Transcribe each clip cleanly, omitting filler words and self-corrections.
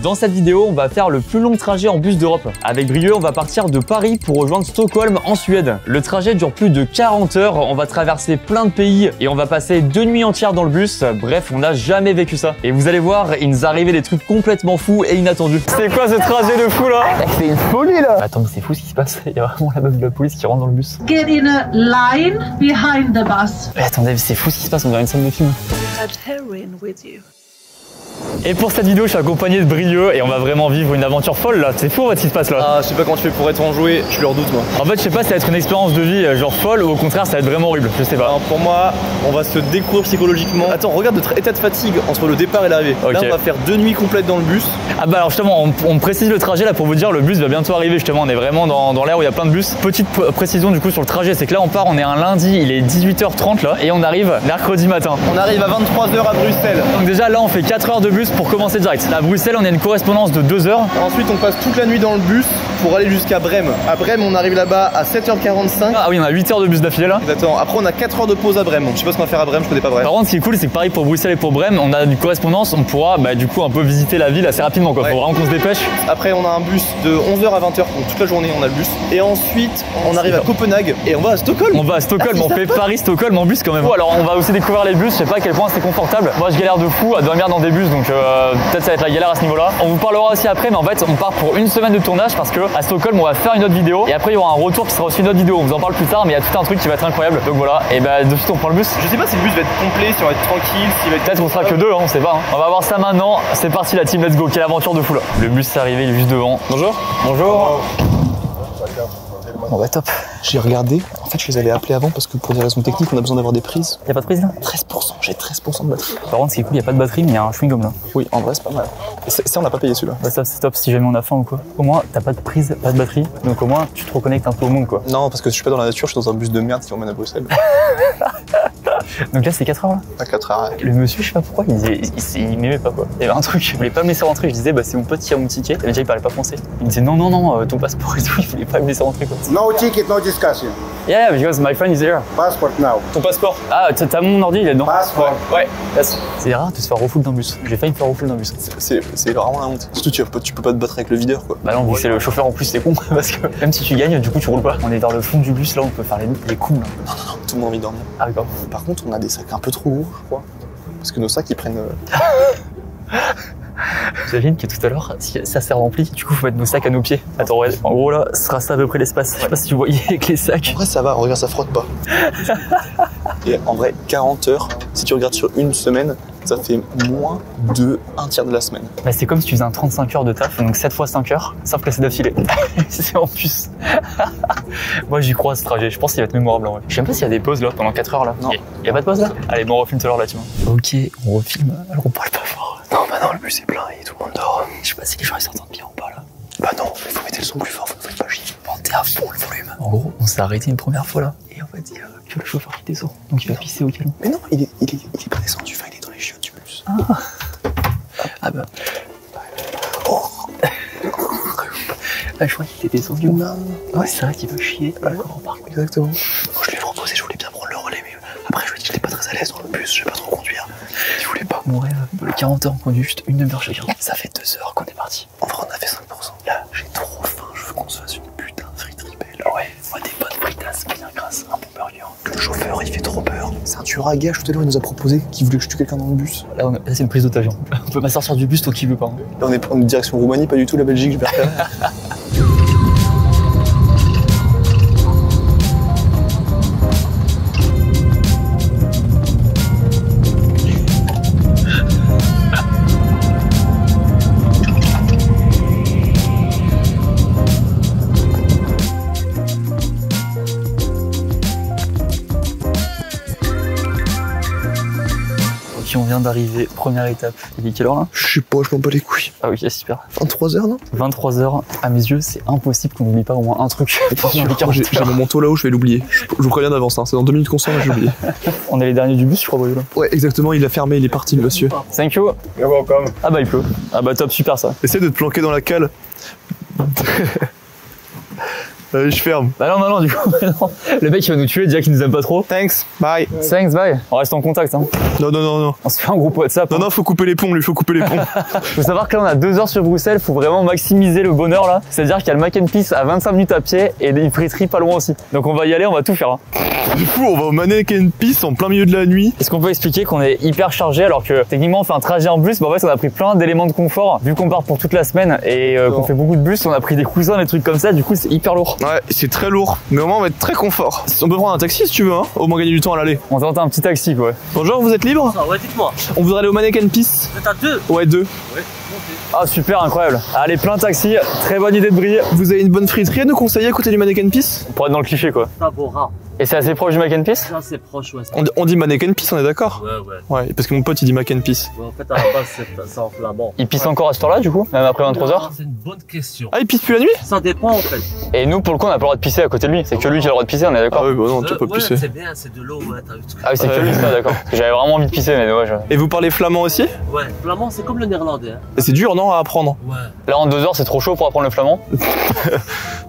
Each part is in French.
Dans cette vidéo, on va faire le plus long trajet en bus d'Europe. Avec Brieux, on va partir de Paris pour rejoindre Stockholm en Suède. Le trajet dure plus de 40 heures, on va traverser plein de pays et on va passer 2 nuits entières dans le bus. Bref, on n'a jamais vécu ça. Et vous allez voir, il nous arrivait des trucs complètement fous et inattendus. C'est quoi ce trajet de fou là? C'est une folie là! Attends, mais c'est fou ce qui se passe. Il y a vraiment la meuf de la police qui rentre dans le bus. Get in a line behind the bus. Mais attendez, c'est fou ce qui se passe, on dirait une scène de film. Et pour cette vidéo, je suis accompagné de Brieux et on va vraiment vivre une aventure folle là. C'est fou en fait ce qui se passe là. Ah, je sais pas comment tu fais pour être enjoué, je leur doute moi. En fait, je sais pas si ça va être une expérience de vie genre folle ou au contraire ça va être vraiment horrible. Je sais pas. Alors, pour moi, on va se découvrir psychologiquement. Attends, regarde notre état de fatigue entre le départ et l'arrivée. Okay. Là, on va faire 2 nuits complètes dans le bus. Ah bah alors justement, on précise le trajet là pour vous dire, le bus va bientôt arriver justement. On est vraiment dans l'air où il y a plein de bus. Petite précision du coup sur le trajet, c'est que là on part, on est un lundi, il est 18h30 là et on arrive mercredi matin. On arrive à 23h à Bruxelles. Donc déjà là on fait 4 heures de bus pour commencer direct. À Bruxelles, on a une correspondance de 2 heures. Ensuite, on passe toute la nuit dans le bus pour aller jusqu'à Brême. À Brême, on arrive là-bas à 7h45. Ah oui, on a 8 heures de bus d'affilée là. Attends, après on a 4 heures de pause à Brême. Je sais pas ce qu'on va faire à Brême, je connais pas Brême. Par contre, ce qui est cool, c'est que pareil pour Bruxelles et pour Brême, on a une correspondance, on pourra du coup un peu visiter la ville assez rapidement quoi. Ouais. Faut vraiment qu'on se dépêche. Après, on a un bus de 11h à 20h, donc toute la journée on a le bus. Et ensuite, on arrive à Copenhague et on va à Stockholm. On va à Stockholm, on fait Paris-Stockholm en bus quand même. Alors on va aussi découvrir les bus, je sais pas à quel point c'est confortable. Moi je galère de fou à dormir dans des bus, donc peut-être ça va être la galère à ce niveau-là. On vous parlera aussi après, mais en fait on part pour une semaine de tournage parce que à Stockholm on va faire une autre vidéo et après il y aura un retour qui sera aussi une autre vidéo. On vous en parle plus tard, mais il y a tout un truc qui va être incroyable. Donc voilà, et bah de suite on prend le bus. Je sais pas si le bus va être complet, si on va être tranquille, s'il va être... Peut-être on sera que 2, on sait pas. On va voir ça maintenant. C'est parti la team, let's go. Quelle aventure de fou là. Le bus est arrivé, il est juste devant. Bonjour. Bonjour. Bon bah top, j'ai regardé, en fait je les avais appelés avant parce que pour des raisons techniques on a besoin d'avoir des prises. Y'a pas de prise là? 13%, j'ai 13% de batterie. Par contre ce qui est cool, y'a pas de batterie mais il y a un chewing-gum là. Oui, en vrai c'est pas mal. Et ça on n'a pas payé celui-là. Bah ça c'est top si jamais on a faim ou quoi. Au moins t'as pas de prise, pas de batterie, donc au moins tu te reconnectes un peu au monde quoi. Non parce que je suis pas dans la nature, je suis dans un bus de merde qui m'emmène à Bruxelles. Donc là c'est 4 heures là. À 4 heures. Le monsieur je sais pas pourquoi, il m'aimait pas quoi. Il y avait un truc, il voulait pas me laisser rentrer, je disais bah c'est mon pote qui a mon ticket. Et déjà il parlait pas français. Il me disait non, ton passeport et tout, il voulait pas me laisser rentrer quoi. No ticket, no discussion. Yeah, because my friend is here. Passport now. Ton passeport? Ah, t'as mon ordi, il est dedans. Passport. Ouais. Yes. C'est rare de se faire refouler d'un bus. J'ai failli me faire refouler d'un bus. C'est vraiment la honte. Surtout tu peux pas te battre avec le videur quoi. Bah non, vu que c'est le chauffeur en plus, c'est con. Parce que même si tu gagnes, du coup tu roules pas. On est dans le fond du bus, là on peut faire les coups là. Non, tout le monde a envie de dormir. Ah d'accord. Par contre on a des sacs un peu trop gros je crois. Parce que nos sacs ils prennent... J'imagine que tout à l'heure, si ça s'est rempli, du coup faut mettre nos sacs à nos pieds. Attends, ouais, en gros là, ce sera ça à peu près l'espace. Je sais pas si tu voyais avec les sacs. En vrai ça va, regarde ça frotte pas. Et en vrai 40 heures, si tu regardes sur une semaine, ça fait moins de un tiers de la semaine. Bah c'est comme si tu faisais un 35 heures de taf, donc 7 fois 5 heures, sauf que c'est d'affilée. C'est en plus. Moi j'y crois à ce trajet, je pense qu'il va être mémorable en vrai. Je sais même pas s'il y a des pauses là pendant 4 heures là. Non. Y a pas de pause là? Allez, bon on refilme tout à l'heure là, tu vois. Ok, on refilme, alors on parle pas fort. Non bah non, le bus est plein et tout le monde dort. Je sais pas si les gens ils s'entendent bien ou pas là. Bah non, il faut mettre le son plus fort, faut pas chier. Montez à fond le volume. En gros, on s'est arrêté une première fois là, et en fait il y a que le chauffeur qui descend, donc il va pisser au calme. Mais non, il est pas descendu, enfin il est dans les chiottes du bus. Ah bah. Oh. Ah, je crois qu'il était descendu. Non. Ouais, c'est vrai qu'il veut chier. D'accord, par contre. Exactement. Moi, je lui ai proposé, je voulais bien prendre le relais, mais après je lui ai dit que j'étais pas très à l'aise dans le bus, je sais pas trop conduire. Il voulait pas. Mon rêve, les 40 heures, on conduit juste une demi-heure chacun. Ça fait 2 heures qu'on est parti. En vrai, on a fait 5%. Là, j'ai trop faim, je veux qu'on se fasse une putain de frite ribelle. Ouais, moi des bonnes fritas bien grasses, un bon burger. Le chauffeur, il fait trop peur. C'est un tueur à gages tout à l'heure, il nous a proposé qu'il voulait que je tue quelqu'un dans le bus. Là, là c'est une prise d'otage. On peut pas sortir du bus tant qu'il veut pas. Là, on est direction Roumanie, pas du tout la Belgique, je vais repérer. On vient d'arriver, première étape. Il est quelle heure là? Je sais pas, je m'en bats les couilles. Ah ok, super. 23h non? 23h, à mes yeux, c'est impossible qu'on n'oublie pas au moins un truc. J'ai mon manteau là-haut, je vais l'oublier. Je vous préviens d'avance, hein. C'est dans 2 minutes qu'on sort, mais j'ai oublié. On est les derniers du bus, je crois, là. Ouais, exactement, il a fermé, il est parti le monsieur. Thank you. You're welcome. Ah bah il pleut. Ah bah top, super ça. Essaye de te planquer dans la cale. Allez, je ferme. Bah non, du coup, non. Le mec il va nous tuer, déjà qu'il nous aime pas trop. Thanks, bye. Thanks, bye. On reste en contact, hein. Non. On se fait un groupe WhatsApp. Non, faut couper les ponts, lui, faut couper les ponts. Faut savoir que là on a 2 heures sur Bruxelles, faut vraiment maximiser le bonheur là. C'est-à-dire qu'il y a le Mac and Peace à 25 minutes à pied et une friterie pas loin aussi. Donc on va y aller, on va tout faire. Hein. Du coup, on va au Mac and Peace en plein milieu de la nuit. Est-ce qu'on peut expliquer qu'on est hyper chargé alors que techniquement on fait un trajet en bus, mais en fait on a pris plein d'éléments de confort vu qu'on part pour toute la semaine et qu'on fait beaucoup de bus, on a pris des coussins, des trucs comme ça, du coup c'est hyper lourd. Ouais, c'est très lourd, mais au moins on va être très confort. On peut prendre un taxi si tu veux, hein, au moins gagner du temps à l'aller. On tente un petit taxi quoi. Bonjour, vous êtes libre? Ah ouais, dites-moi. On voudrait aller au Mac and Peace. Vous êtes à 2? Ouais, 2. Ouais, Ah super, incroyable. Allez, plein taxi, très bonne idée de briller. Vous avez une bonne friterie à nous conseiller à côté du Mac and Peace? Pour être dans le cliché quoi. Tabora. Et c'est assez proche du Mac and Peace? Ça, c'est proche, ouais. On dit Mac and Peace, on est d'accord? Ouais. Ouais, parce que mon pote il dit Mac and Peace. Ouais, en fait, à la base, c'est en flamand. Il pisse encore à cette heure-là du coup? Même après 23h? C'est une bonne question. Ah, il pisse plus la nuit? Ça dépend, en fait. Et nous pour le coup on a pas le droit de pisser à côté de lui, c'est que lui qui a le droit de pisser, on est d'accord? Ah ouais, bah non, tu peux pas Ouais, pisser. c'est bien, c'est de l'eau, ouais, t'as vu tout. Ah oui, c'est que lui ça, d'accord. J'avais vraiment envie de pisser mais dommage. Et vous parlez flamand aussi? Ouais, flamand, c'est comme le néerlandais. Hein. Et c'est dur, non, à apprendre? Ouais. Là en 2 heures c'est trop chaud pour apprendre le flamand.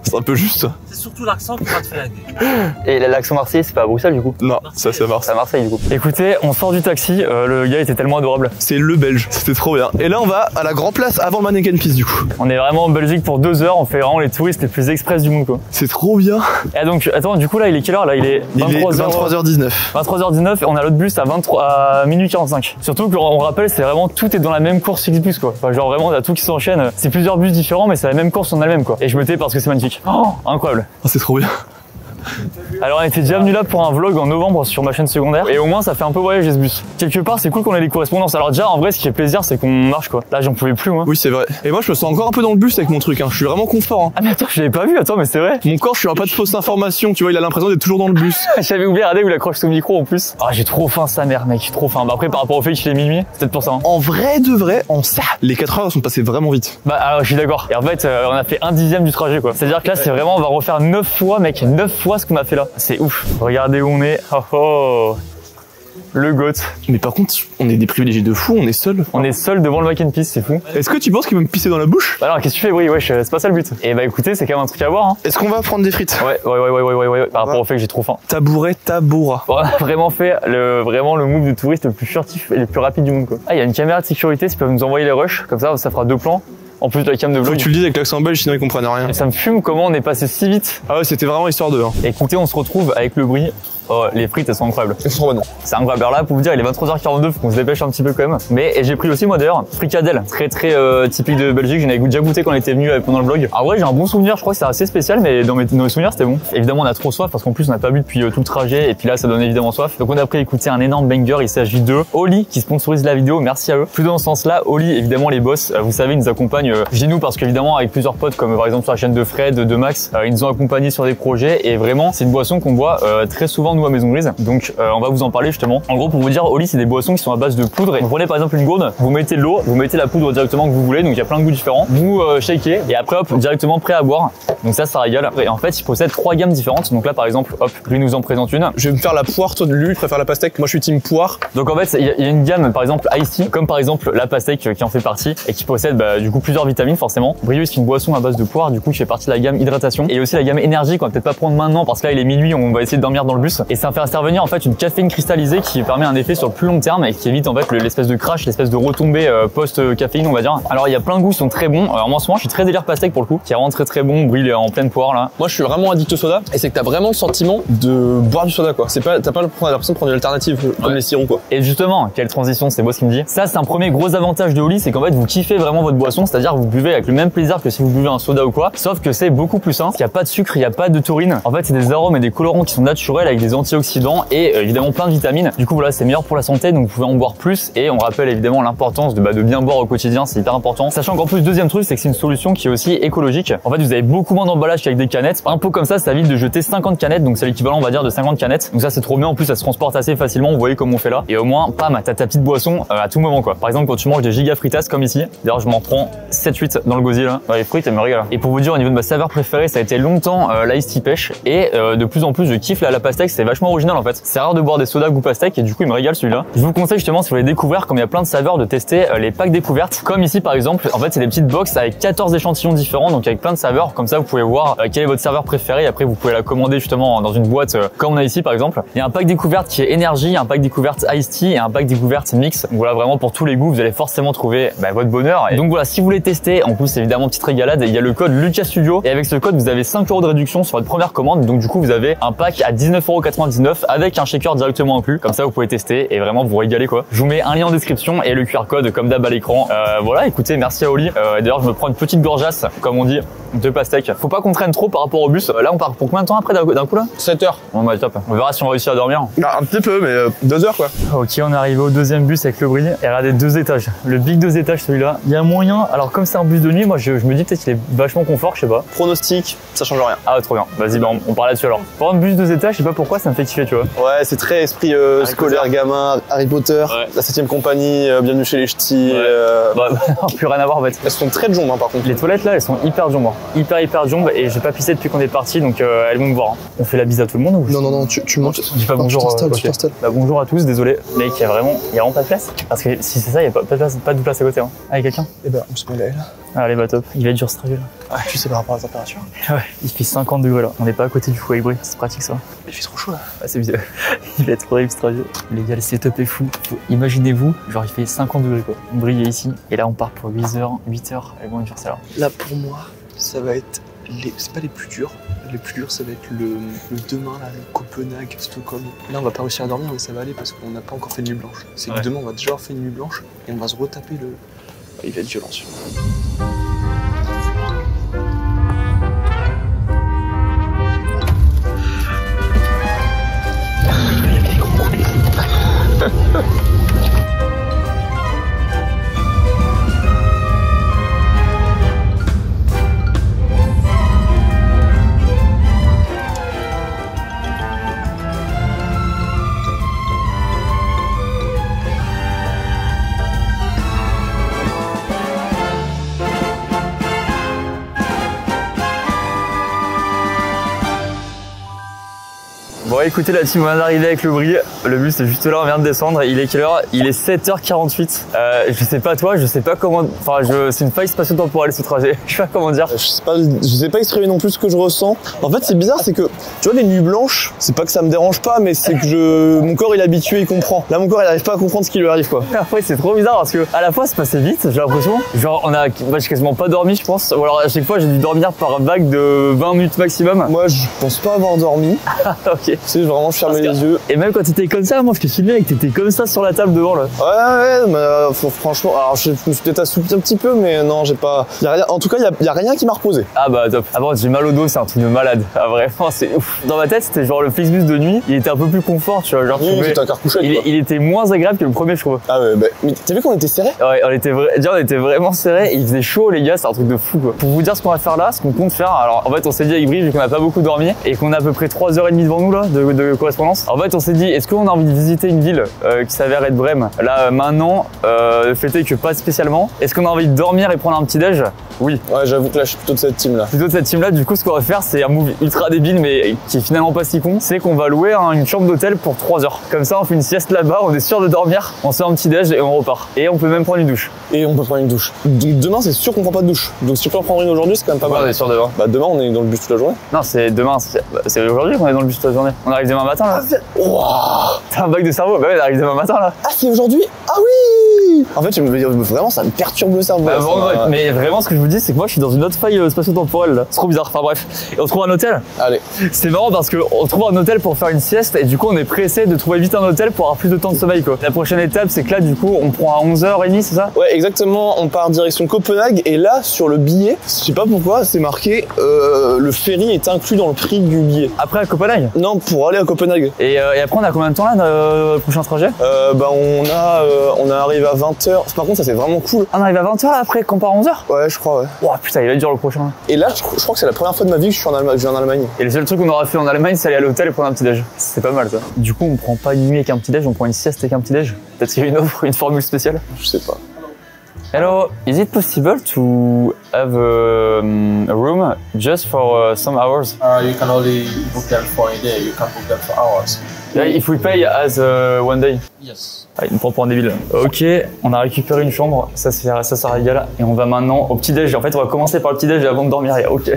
C'est un peu juste. C'est surtout l'accent qui va te faire la gueule. Et l'accent marseillais c'est pas à Bruxelles du coup? Non, ça marche. C'est à Marseille du coup. Écoutez, on sort du taxi, le gars était tellement adorable. C'est le Belge, c'était trop bien. Et là, on va à la Grand Place avant le Mac and Peace du coup. On est vraiment en Belgique pour 2 heures, on fait vraiment les touristes les plus express du monde quoi. C'est trop bien. Et donc, attends, du coup là il est quelle heure là? Il est 23h19. 23h19 et on a l'autre bus à minuit 45. Surtout qu'on rappelle, c'est vraiment tout est dans la même course X-Bus quoi. Enfin, genre vraiment, on a tout qui s'enchaîne. C'est plusieurs bus différents, mais c'est la même course, on a le même quoi. Et je me tais parce que c'est magnifique. Oh, incroyable. Oh, c'est trop bien. Alors on était déjà venu là pour un vlog en novembre sur ma chaîne secondaire et au moins ça fait un peu voyager ce bus. Quelque part c'est cool qu'on ait les correspondances. Alors déjà en vrai ce qui fait plaisir c'est qu'on marche quoi. Là j'en pouvais plus moi. Oui c'est vrai. Et moi je me sens encore un peu dans le bus avec mon truc, hein. Je suis vraiment confort. Hein. Ah mais attends je l'avais pas vu, attends mais c'est vrai. Mon corps je suis un pas de fausse information, tu vois, il a l'impression d'être toujours dans le bus. J'avais oublié, regardez où il accroche son micro en plus. Ah j'ai trop faim sa mère mec, j'ai trop faim. Bah après par rapport au fait qu'il est minuit, c'est peut-être pour ça. Hein. En vrai de vrai, en ça, les 4 heures sont passées vraiment vite. Bah alors je suis d'accord. Et en fait on a fait 1/10 du trajet quoi. C'est-à-dire que là c'est vraiment on va refaire 9 fois mec, 9 fois ce qu'on a fait là. C'est ouf. Regardez où on est. Oh oh. Le GOAT. Mais par contre, on est des privilégiés de fou, on est seuls. On est seul devant le Mac and Peace, c'est fou. Est-ce que tu penses qu'il va me pisser dans la bouche? Bah alors qu'est-ce que tu fais Brie? Wesh, c'est pas ça le but. Et bah écoutez, c'est quand même un truc à voir. Hein. Est-ce qu'on va prendre des frites? Ouais. Par rapport au fait que j'ai trop faim. Tabouret, taboura. On a vraiment fait le move de touriste le plus furtif et le plus rapide du monde quoi. Ah il y a une caméra de sécurité, ils peuvent nous envoyer les rushs, comme ça faudra 2 plans. En plus de la cam de Faut vlog. que tu le dises avec l'accent belge, sinon ils comprennent rien. Et ça me fume comment on est passé si vite. Ah ouais, c'était vraiment histoire de. Hein. Écoutez, on se retrouve avec le Brie. Oh, les frites elles sont incroyables. Elles sont bonnes. C'est incroyable. Alors là pour vous dire il est 23h42, faut qu'on se dépêche un petit peu quand même. Mais j'ai pris aussi moi d'ailleurs fricadelle, très typique de Belgique. J'en avais déjà goûté quand on était venu pendant le vlog. En vrai j'ai un bon souvenir, je crois que c'est assez spécial, mais dans mes souvenirs c'était bon. Évidemment on a trop soif parce qu'en plus on n'a pas bu depuis tout le trajet et puis là ça donne évidemment soif. Donc on a pris écouter un énorme banger. Il s'agit de Oli qui sponsorise la vidéo. Merci à eux. Plus dans ce sens-là, Oli évidemment les boss. Vous savez ils nous accompagnent. Je dis nous parce qu'évidemment avec plusieurs potes comme par exemple sur la chaîne de Fred, de Max, ils nous ont accompagnés sur des projets et vraiment c'est une boisson qu'on boit très souvent nous à Maison Grise. Donc on va vous en parler justement. En gros pour vous dire, Oli c'est des boissons qui sont à base de poudre. Et vous prenez par exemple une gourde, vous mettez de l'eau, vous mettez la poudre directement que vous voulez, donc il y a plein de goûts différents. Vous shakez et après hop directement prêt à boire. Donc ça régale. Et en fait il possède 3 gammes différentes. Donc là par exemple hop, lui nous en présente une. Je vais me faire la poire, toi lui préfère la pastèque, moi je suis team poire. Donc en fait il y a une gamme par exemple Ice, comme par exemple la pastèque qui en fait partie et qui possède du coup plusieurs vitamines forcément. Brio c'est une boisson à base de poire, du coup qui fait partie de la gamme hydratation. Et aussi la gamme énergie qu'on va peut-être pas prendre maintenant parce que là il est minuit, on va essayer de dormir dans le bus. Et ça fait intervenir en fait une caféine cristallisée qui permet un effet sur le plus long terme et qui évite en fait l'espèce de crash, l'espèce de retombée post-caféine on va dire. Alors il y a plein de goûts qui sont très bons. Alors moi en ce moment je suis très délire pastèque pour le coup, qui est vraiment très bon. Brie il est en pleine poire là. Moi je suis vraiment addict au soda et c'est que t'as vraiment le sentiment de boire du soda quoi. C'est pas, t'as pas l'impression de prendre une alternative comme les sirops quoi. Et justement, quelle transition, c'est beau ce qu'il me dit. Ça c'est un premier gros avantage de Oli, c'est qu'en fait vous kiffez vraiment votre boisson, c'est-à-dire que vous buvez avec le même plaisir que si vous buvez un soda ou quoi, sauf que c'est beaucoup plus sain. Il n'y a pas de sucre, il n'y a pas de taurine. En fait c'est des arômes et des colorants qui sont naturels avec des antioxydants et évidemment plein de vitamines. Du coup voilà, c'est meilleur pour la santé, donc vous pouvez en boire plus et on rappelle évidemment l'importance de bien boire au quotidien, c'est hyper important. Sachant qu'en plus deuxième truc, c'est que c'est une solution qui est aussi écologique. En fait vous avez beaucoup moins d'emballage qu'avec des canettes. Un pot comme ça évite de jeter 50 canettes, donc c'est l'équivalent on va dire de 50 canettes. Donc ça c'est trop bien, en plus ça se transporte assez facilement, vous voyez comme on fait là. Et au moins, pam, t'as ta petite boisson à tout moment quoi. Par exemple quand tu manges des giga fritas comme ici, d'ailleurs je m'en prends 7-8 dans le gosier là. Ouais, les frites elles me régalent. Et pour vous dire au niveau de ma saveur préférée, ça a été longtemps l'ice tea pêche et de plus en plus je kiffe la pastèque, c'est vachement original en fait. C'est rare de boire des sodas goût pastèque et du coup il me régale celui-là. Je vous conseille justement si vous voulez découvrir, comme il y a plein de saveurs, de tester les packs découvertes. Comme ici par exemple, en fait c'est des petites box avec 14 échantillons différents, donc avec plein de saveurs. Comme ça vous pouvez voir quel est votre saveur préféré et après vous pouvez la commander justement dans une boîte comme on a ici par exemple. Il y a un pack découverte qui est énergie, un pack découverte iced tea et un pack découverte mix. Donc voilà, vraiment pour tous les goûts vous allez forcément trouver votre bonheur. Et donc voilà, si vous voulez tester, en plus évidemment petite régalade, il y a le code Lucas Studio et avec ce code vous avez 5 € de réduction sur votre première commande. Donc du coup vous avez un pack à 19,99 € avec un shaker directement inclus. Comme ça vous pouvez tester et vraiment vous régaler quoi. Je vous mets un lien en description et le QR code comme d'hab à l'écran. Voilà, écoutez, merci à Oli. D'ailleurs je me prends une petite gorgeasse comme on dit de pastèque. Faut pas qu'on traîne trop par rapport au bus. Là on part pour combien de temps après d'un coup là? 7 heures. Bon bah top. On verra si on réussit à dormir. Un petit peu, mais 2 heures quoi. Ok, on est arrivé au deuxième bus avec le bris. Et regardez, 2 étages. Le big 2 étages celui-là. Il y a moyen. Alors comme c'est un bus de nuit, moi je me dis peut-être qu'il est vachement confort, je sais pas. Pronostic, ça change rien. Ah trop bien. Vas-y, bah, on parle là-dessus alors. Par exemple, bus 2 étages, je sais pas pourquoi ça me fait kiffer, tu vois. Ouais, c'est très esprit scolaire, gamin, Harry Potter, la 7ème compagnie, bienvenue chez les ch'tis. Bah, plus rien à voir en fait. Elles sont très jambes par contre. Les toilettes là, elles sont hyper jambes. Hyper jambes et j'ai pas pissé depuis qu'on est parti donc elles vont me voir. On fait la bise à tout le monde ou? Non, tu montes. Tu dis pas bonjour. Tu t'installes. Bah bonjour à tous, désolé. Mec, il y a vraiment pas de place. Parce que si c'est ça, il y a pas de place à côté. Hein. Avec quelqu'un? Eh ben, on se met là. Allez, bah top. Il va être dur ce trajet là. Ah, tu sais par rapport à la température. Ouais, il fait 50 degrés là. On n'est pas à côté du four avec bris. C'est pratique ça. Il fait trop chaud là. Ah, c'est bizarre. Il va être horrible ce trajet. Les gars, le setup est fou. Imaginez-vous, genre il fait 50 degrés quoi. On brille ici. Et là, on part pour 8 heures. Elles vont faire ça là. Là, pour moi, ça va être c'est pas les plus durs. Les plus durs, ça va être le demain, là, le Copenhague, Stockholm. Là, on va pas réussir à dormir, mais ça va aller parce qu'on n'a pas encore fait de nuit blanche. C'est que demain, on va déjà avoir fait une nuit blanche et on va se retaper le. Il va être violent celui-là. Bon écoutez, la team vient d'arriver avec le bris. Le bus est juste là, on vient de descendre. Il est quelle heure? Il est 7h48. Je sais pas toi, je sais pas comment. Enfin, c'est une faille spatio-temporelle ce trajet. Je sais pas comment dire. Je sais pas exprimer non plus ce que je ressens. En fait, c'est bizarre, c'est que tu vois les nuits blanches, c'est pas que ça me dérange pas, mais c'est que mon corps il est habitué, il comprend. Là, mon corps il arrive pas à comprendre ce qui lui arrive quoi. Après, c'est trop bizarre parce que à la fois c'est passé vite, j'ai l'impression. Genre j'ai quasiment pas dormi, je pense. Ou alors à chaque fois j'ai dû dormir par vague de 20 minutes maximum. Moi, je pense pas avoir dormi. Ok. Tu sais, vraiment, je fermais les yeux. Et même quand t'étais comme ça, moi je te filmais et que t'étais comme ça sur la table devant là. Ouais, mais franchement, alors je me suis peut-être assoupi un petit peu, mais non, j'ai pas. En tout cas, y a rien qui m'a reposé. Ah bah top. Ah bon, j'ai mal au dos, c'est un truc de malade. Ah vraiment, c'est ouf. Dans ma tête, c'était genre le Flixbus de nuit, il était un peu plus confort, tu vois. Genre, c'était un carcouchette. Il était moins agréable que le premier, je trouve. Ah ouais, bah, mais t'as vu qu'on était serrés? Ouais, on était vraiment serrés et il faisait chaud, les gars, c'est un truc de fou quoi. Pour vous dire ce qu'on va faire là, ce qu'on compte faire, alors en fait, on s'est dit avec Brie, vu qu'on a pas beaucoup dormi et qu'on a à peu près 3h30 devant nous là de correspondance. En fait, on s'est dit, est-ce qu'on a envie de visiter une ville qui s'avère être Brême? Là, maintenant, le fait est que pas spécialement. Est-ce qu'on a envie de dormir et prendre un petit déj? Oui. Ouais, j'avoue que là, je suis plutôt de cette team là. Plutôt de cette team là, du coup, ce qu'on va faire, c'est un move ultra débile, mais qui est finalement pas si con. C'est qu'on va louer une chambre d'hôtel pour 3 heures. Comme ça, on fait une sieste là-bas, on est sûr de dormir, on se fait un petit déj et on repart. Et on peut même prendre une douche. Et on peut prendre une douche. Donc, demain, c'est sûr qu'on prend pas de douche. Donc, si on peut en prendre une aujourd'hui, c'est quand même pas mal. On est sûr demain. Bah, demain, on est dans le bus toute la journée. Non, c'est demain. C'est aujourd'hui qu'on est dans le bus toute la journée. On arrive demain matin là. Wow. T'as un bug de cerveau? Bah ouais, on arrive demain matin là. Ah, c'est aujourd'hui? Ah oui! En fait, vraiment, ça me perturbe le cerveau. Bah, bon, ouais. Mais vraiment, ce que je vous dis, c'est que moi, je suis dans une autre faille spatio-temporelle là. C'est trop bizarre. Enfin bref. Et on trouve un hôtel. Allez. C'est marrant parce qu'on trouve un hôtel pour faire une sieste et du coup, on est pressé de trouver vite un hôtel pour avoir plus de temps de sommeil quoi. La prochaine étape, c'est que là, du coup, on prend à 11h30, c'est ça? Ouais, exactement. On part direction Copenhague et là, sur le billet, je sais pas pourquoi, c'est marqué le ferry est inclus dans le prix du billet. Après à Copenhague? Non, pour aller à Copenhague. Et après, on a combien de temps là, le prochain trajet? Bah, on arrive à 20h. Par contre, ça c'est vraiment cool. On arrive à 20h là, après qu'on part à 11h? Ouais, je crois, ouais. Oh putain, il va être dur le prochain. Et là, je crois que c'est la première fois de ma vie que je suis en Allemagne. Et le seul truc qu'on aura fait en Allemagne, c'est aller à l'hôtel et prendre un petit déj. C'est pas mal ça. Du coup, on prend pas une nuit avec un petit déj, on prend une sieste avec un petit déj. Peut-être qu'il y a une offre, une formule spéciale? Je sais pas. Hello, is it possible to have a room just for some hours? You can only book them for a day. You can book them for hours. Yeah, if we pay as one day. Yes. Ah, il me prend pour un débile. Ok, on a récupéré une chambre, ça régale. Et on va maintenant au petit-déj. En fait, on va commencer par le petit-déj avant de dormir. Ok, il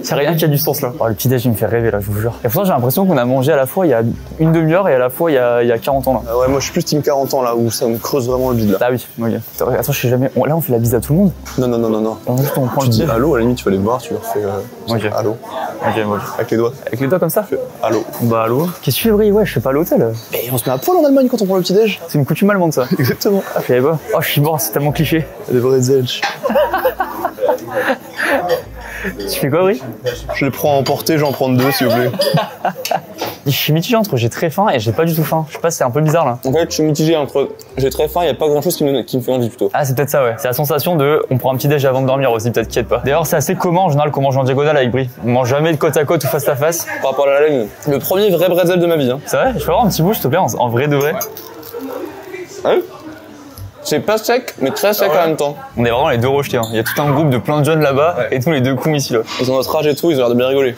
y a rien qui a du sens là. Oh, le petit-déj, il me fait rêver là, je vous jure. Et pourtant, j'ai l'impression qu'on a mangé à la fois il y a une demi-heure et à la fois il y a 40 ans là. Ouais, moi je suis plus team 40 ans là, où ça me creuse vraiment le bide là. Ah oui, ok. Attends, je sais jamais. Là, on fait la bise à tout le monde. Non. Juste, on prend Tu le dis petit. allô, à la limite, tu vas les voir, tu leur fais Ok. allô. Ok, moi. Avec les doigts. Avec les doigts comme ça? Allô. Bah, allô? Qu'est-ce que tu fais, Brie? Ouais, je fais pas à l'hôtel. Mais on se met à poil en Allemagne quand on prend le petit-déj. C'est une coutume allemande ça. Exactement. Ah, je savais pas. Oh, je suis mort, c'est tellement cliché. Les vrais Zelch. Tu fais quoi, Brie? Je les prends en portée, j'en prends deux s'il vous plaît. Je suis mitigé entre j'ai très faim et j'ai pas du tout faim. Je sais pas, c'est un peu bizarre là. En fait, je suis mitigé entre j'ai très faim, il y a pas grand chose qui me fait envie plutôt. Ah, c'est peut-être ça, ouais. C'est la sensation de on prend un petit déj avant de dormir aussi, peut-être qu'il y a pas. D'ailleurs, c'est assez commun en général qu'on mange en diagonale avec Brie. On mange jamais de côte à côte ou face à face. Par rapport à la laine, le premier vrai bretzel de ma vie. Hein. C'est vrai? Je peux avoir un petit bout, s'il te plaît, en vrai de vrai. Hein? C'est pas sec, mais très sec en même temps. On est vraiment les deux rejetés. Hein. Il y a tout un groupe de plein de jeunes là-bas et tous les deux cons ici là. Ils ont notre âge et tout, ils ont l'air de bien rigoler.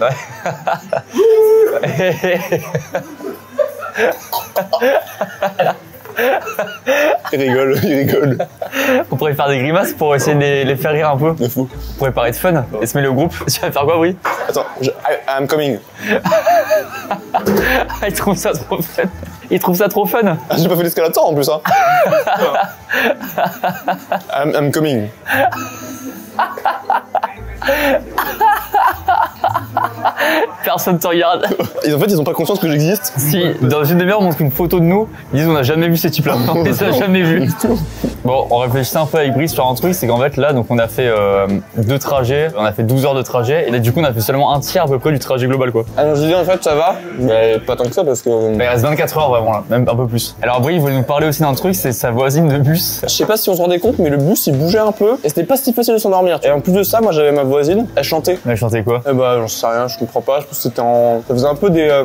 Ils rigolent. On pourrait faire des grimaces pour essayer de les faire rire un peu. De fou. On pourrait paraître fun et se mêler au groupe. Tu vas faire quoi, Brie? Attends, I'm coming. Il trouve ça trop fun. Il trouve ça trop fun. Ah, j'ai pas fait l'escalator en plus, hein. I'm coming. Personne te regarde. En fait, ils ont pas conscience que j'existe. Si, dans une demi-heure, on montre une photo de nous. Ils disent on n'a jamais vu ces types-là. On les a jamais vus. Bon, on réfléchissait un peu avec Brice sur un truc, c'est qu'en fait là, donc on a fait 2 trajets, on a fait 12 heures de trajet, et là du coup on a fait seulement un tiers à peu près du trajet global quoi. Alors je dis en fait ça va, mais pas tant que ça parce que... Il reste 24 heures vraiment là, même un peu plus. Alors Brice voulait nous parler aussi d'un truc, c'est sa voisine de bus. Je sais pas si on se rendait compte, mais le bus il bougeait un peu, et c'était pas si facile de s'endormir. Et en plus de ça, moi j'avais ma voisine, elle chantait. Elle chantait quoi? Eh bah j'en sais rien, je comprends pas, je pense que c'était en... Ça faisait un peu des...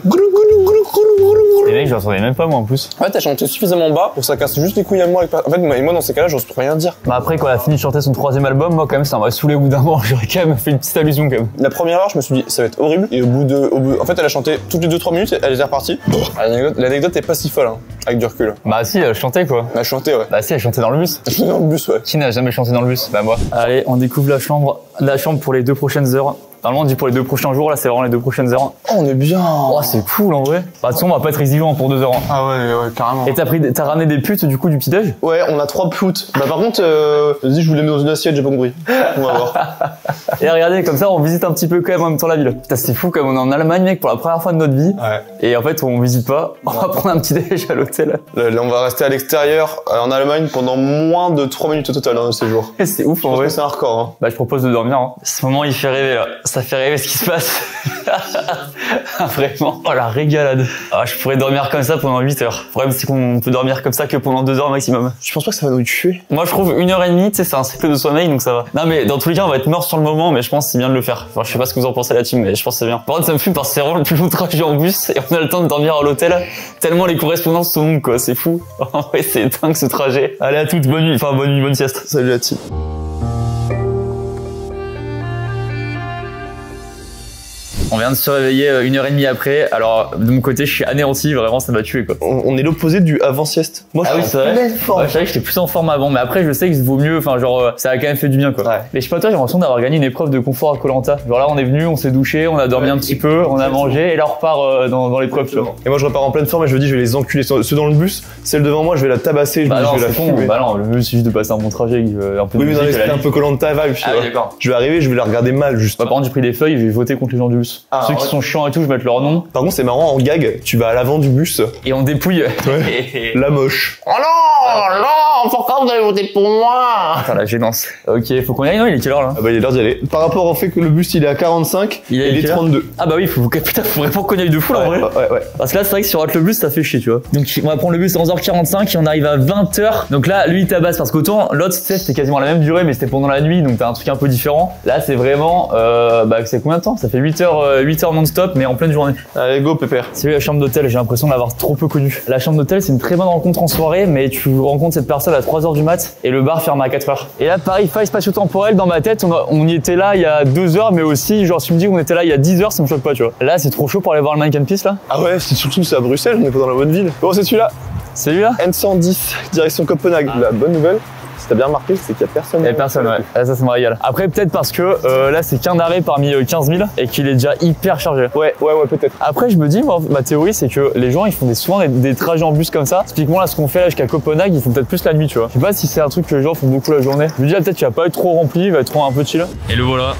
Les mecs, j'entendais même pas moi en plus. En fait, elle chantait suffisamment bas pour que ça casse juste les couilles à moi. En fait, moi dans ces cas-là, j'ose rien dire. Bah après quand elle a fini de chanter son 3e album, moi quand même ça m'a saoulé au bout d'un moment, j'aurais quand même fait une petite allusion quand même. La première heure, je me suis dit, ça va être horrible. Et en fait, elle a chanté toutes les 2-3 minutes, elle est repartie. L'anecdote est pas si folle, hein, avec du recul. Bah si, elle chantait quoi. Elle a chanté, ouais. Bah si, elle chantait dans le bus. Elle chantait dans le bus, ouais. Qui n'a jamais chanté dans le bus? Bah moi. Allez, on découvre la chambre pour les 2 prochaines heures. Normalement, on dit pour les 2 prochains jours, là c'est vraiment les 2 prochaines heures. Oh, on est bien. Oh, c'est cool en vrai. Bah, de toute façon, on va pas être exigeant pour 2 heures. Hein. Ah ouais, carrément. Et t'as ramené des putes du coup du petit-déj? Ouais, on a 3 putes. Bah par contre, vas-y, je vous les mets dans une assiette, j'ai pas compris. On va voir. Et regardez, comme ça, on visite un petit peu quand même en même temps la ville. Putain, c'est fou comme on est en Allemagne, mec, pour la première fois de notre vie. Ouais. Et en fait, on visite pas. On va prendre un petit-déj à l'hôtel. Là, on va rester à l'extérieur, en Allemagne, pendant moins de 3 minutes au total, hein, ce jour. C'est ouf Je en pense vrai. que c'est un record, hein. Bah, je propose de dormir. Hein. Ce moment, il fait rêver là. Ça fait rêver ce qui se passe. Vraiment. Oh la régalade. Ah, je pourrais dormir comme ça pendant 8 heures. Le problème, c'est qu'on peut dormir comme ça que pendant 2 heures maximum. Je pense pas que ça va nous tuer. Moi, je trouve 1h30, tu sais, c'est un cycle de sommeil, donc ça va. Non, mais dans tous les cas, on va être mort sur le moment, mais je pense que c'est bien de le faire. Enfin, je sais pas ce que vous en pensez la team, mais je pense que c'est bien. Par contre, ça me fume parce que c'est vraiment le plus long trajet en bus et on a le temps de dormir à l'hôtel. Tellement les correspondances sont longues, quoi. C'est fou. En vrai, c'est dingue ce trajet. Allez, à toutes, bonne nuit. Enfin, bonne nuit, bonne sieste. Salut la team. On vient de se réveiller 1h30 après. Alors, de mon côté, je suis anéanti. Vraiment, ça m'a tué, quoi. On est l'opposé du avant-sieste. Moi, Ah oui, c'est vrai. Ouais, je savais que j'étais plus en forme avant, mais après, je sais que ça vaut mieux. Enfin, genre, ça a quand même fait du bien, quoi. Ouais. Mais je sais pas, toi, j'ai l'impression d'avoir gagné une épreuve de confort à Koh-Lanta. Genre là, on est venu, on s'est douché, on a dormi un petit peu, on a mangé, et là, on repart dans l'épreuve, tu vois. Et moi, je repars en pleine forme et je me dis, je vais les enculer. Ceux dans le bus, celle devant moi, je vais la tabasser, je Bah non, vais la c'est con. fumer. Bah non, le but, c'est juste de passer un bon trajet, un peu de Oui, mais dans musique à l'esprit la un peu Koh-Lanta vibe, tu Ah vois. oui, d'accord. Je vais arriver, je vais la regarder mal, juste. Bah, par contre, j'ai pris des feuilles, je vais voter contre les gens du bus. Ah, Ceux qui ouais. sont chiants et tout, je vais mettre leur nom, Par contre, c'est marrant, en gag, tu vas à l'avant du bus, et on dépouille. Ouais. la moche. Oh non, pourquoi vous avez voté pour moi? Attends, la gênance. Ok, faut qu'on y aille, non? Il est quelle heure là? Ah bah, il est l'heure d'y aller. Par rapport au fait que le bus, il est à 45, Il est il est quelle heure 32. Ah bah oui, putain, faut vraiment qu'on y aille de fou là en vrai. Ouais. Parce que là, c'est vrai que si on rate le bus, ça fait chier, tu vois. Donc, on va prendre le bus à 11h45 et on arrive à 20h. Donc là, lui, il tabasse parce qu'autant, l'autre, tu sais, c'était quasiment la même durée, mais c'était pendant la nuit, donc t'as un truc un peu différent. Là, c'est vraiment, c'est combien de temps? Ça fait 8h, 8 heures non-stop, mais en pleine journée. Allez, go, pépère. C'est la chambre d'hôtel, j'ai l'impression de l'avoir trop peu connue. La chambre d'hôtel, c'est une très bonne rencontre en soirée, mais tu rencontres cette personne à 3 heures du mat et le bar ferme à 4 heures. Et là, pareil, faille spatio-temporelle, dans ma tête, on y était là il y a 2 heures, mais aussi, genre, si tu me dis qu'on était là il y a 10 heures, ça me choque pas, tu vois. Là, c'est trop chaud pour aller voir le Mannequin Peace, là. Ah ouais, c'est surtout c'est à Bruxelles, on n'est pas dans la bonne ville. Bon, c'est celui-là. C'est lui là N110, direction Copenhague. La bonne nouvelle, si t'as bien remarqué, c'est qu'il y a personne. Il y a personne, ouais. Ah, ça me régale. Après, peut-être parce que là, c'est qu'un arrêt parmi 15 000 et qu'il est déjà hyper chargé. Ouais, peut-être. Après, je me dis, moi, ma théorie, c'est que les gens, ils font souvent des trajets en bus comme ça. Typiquement, là, ce qu'on fait là jusqu'à Copenhague, ils font peut-être plus la nuit, tu vois. Je sais pas si c'est un truc que les gens font beaucoup la journée. Je me dis, là, peut-être qu'il va pas être trop rempli, il va être un peu chill. Et le voilà.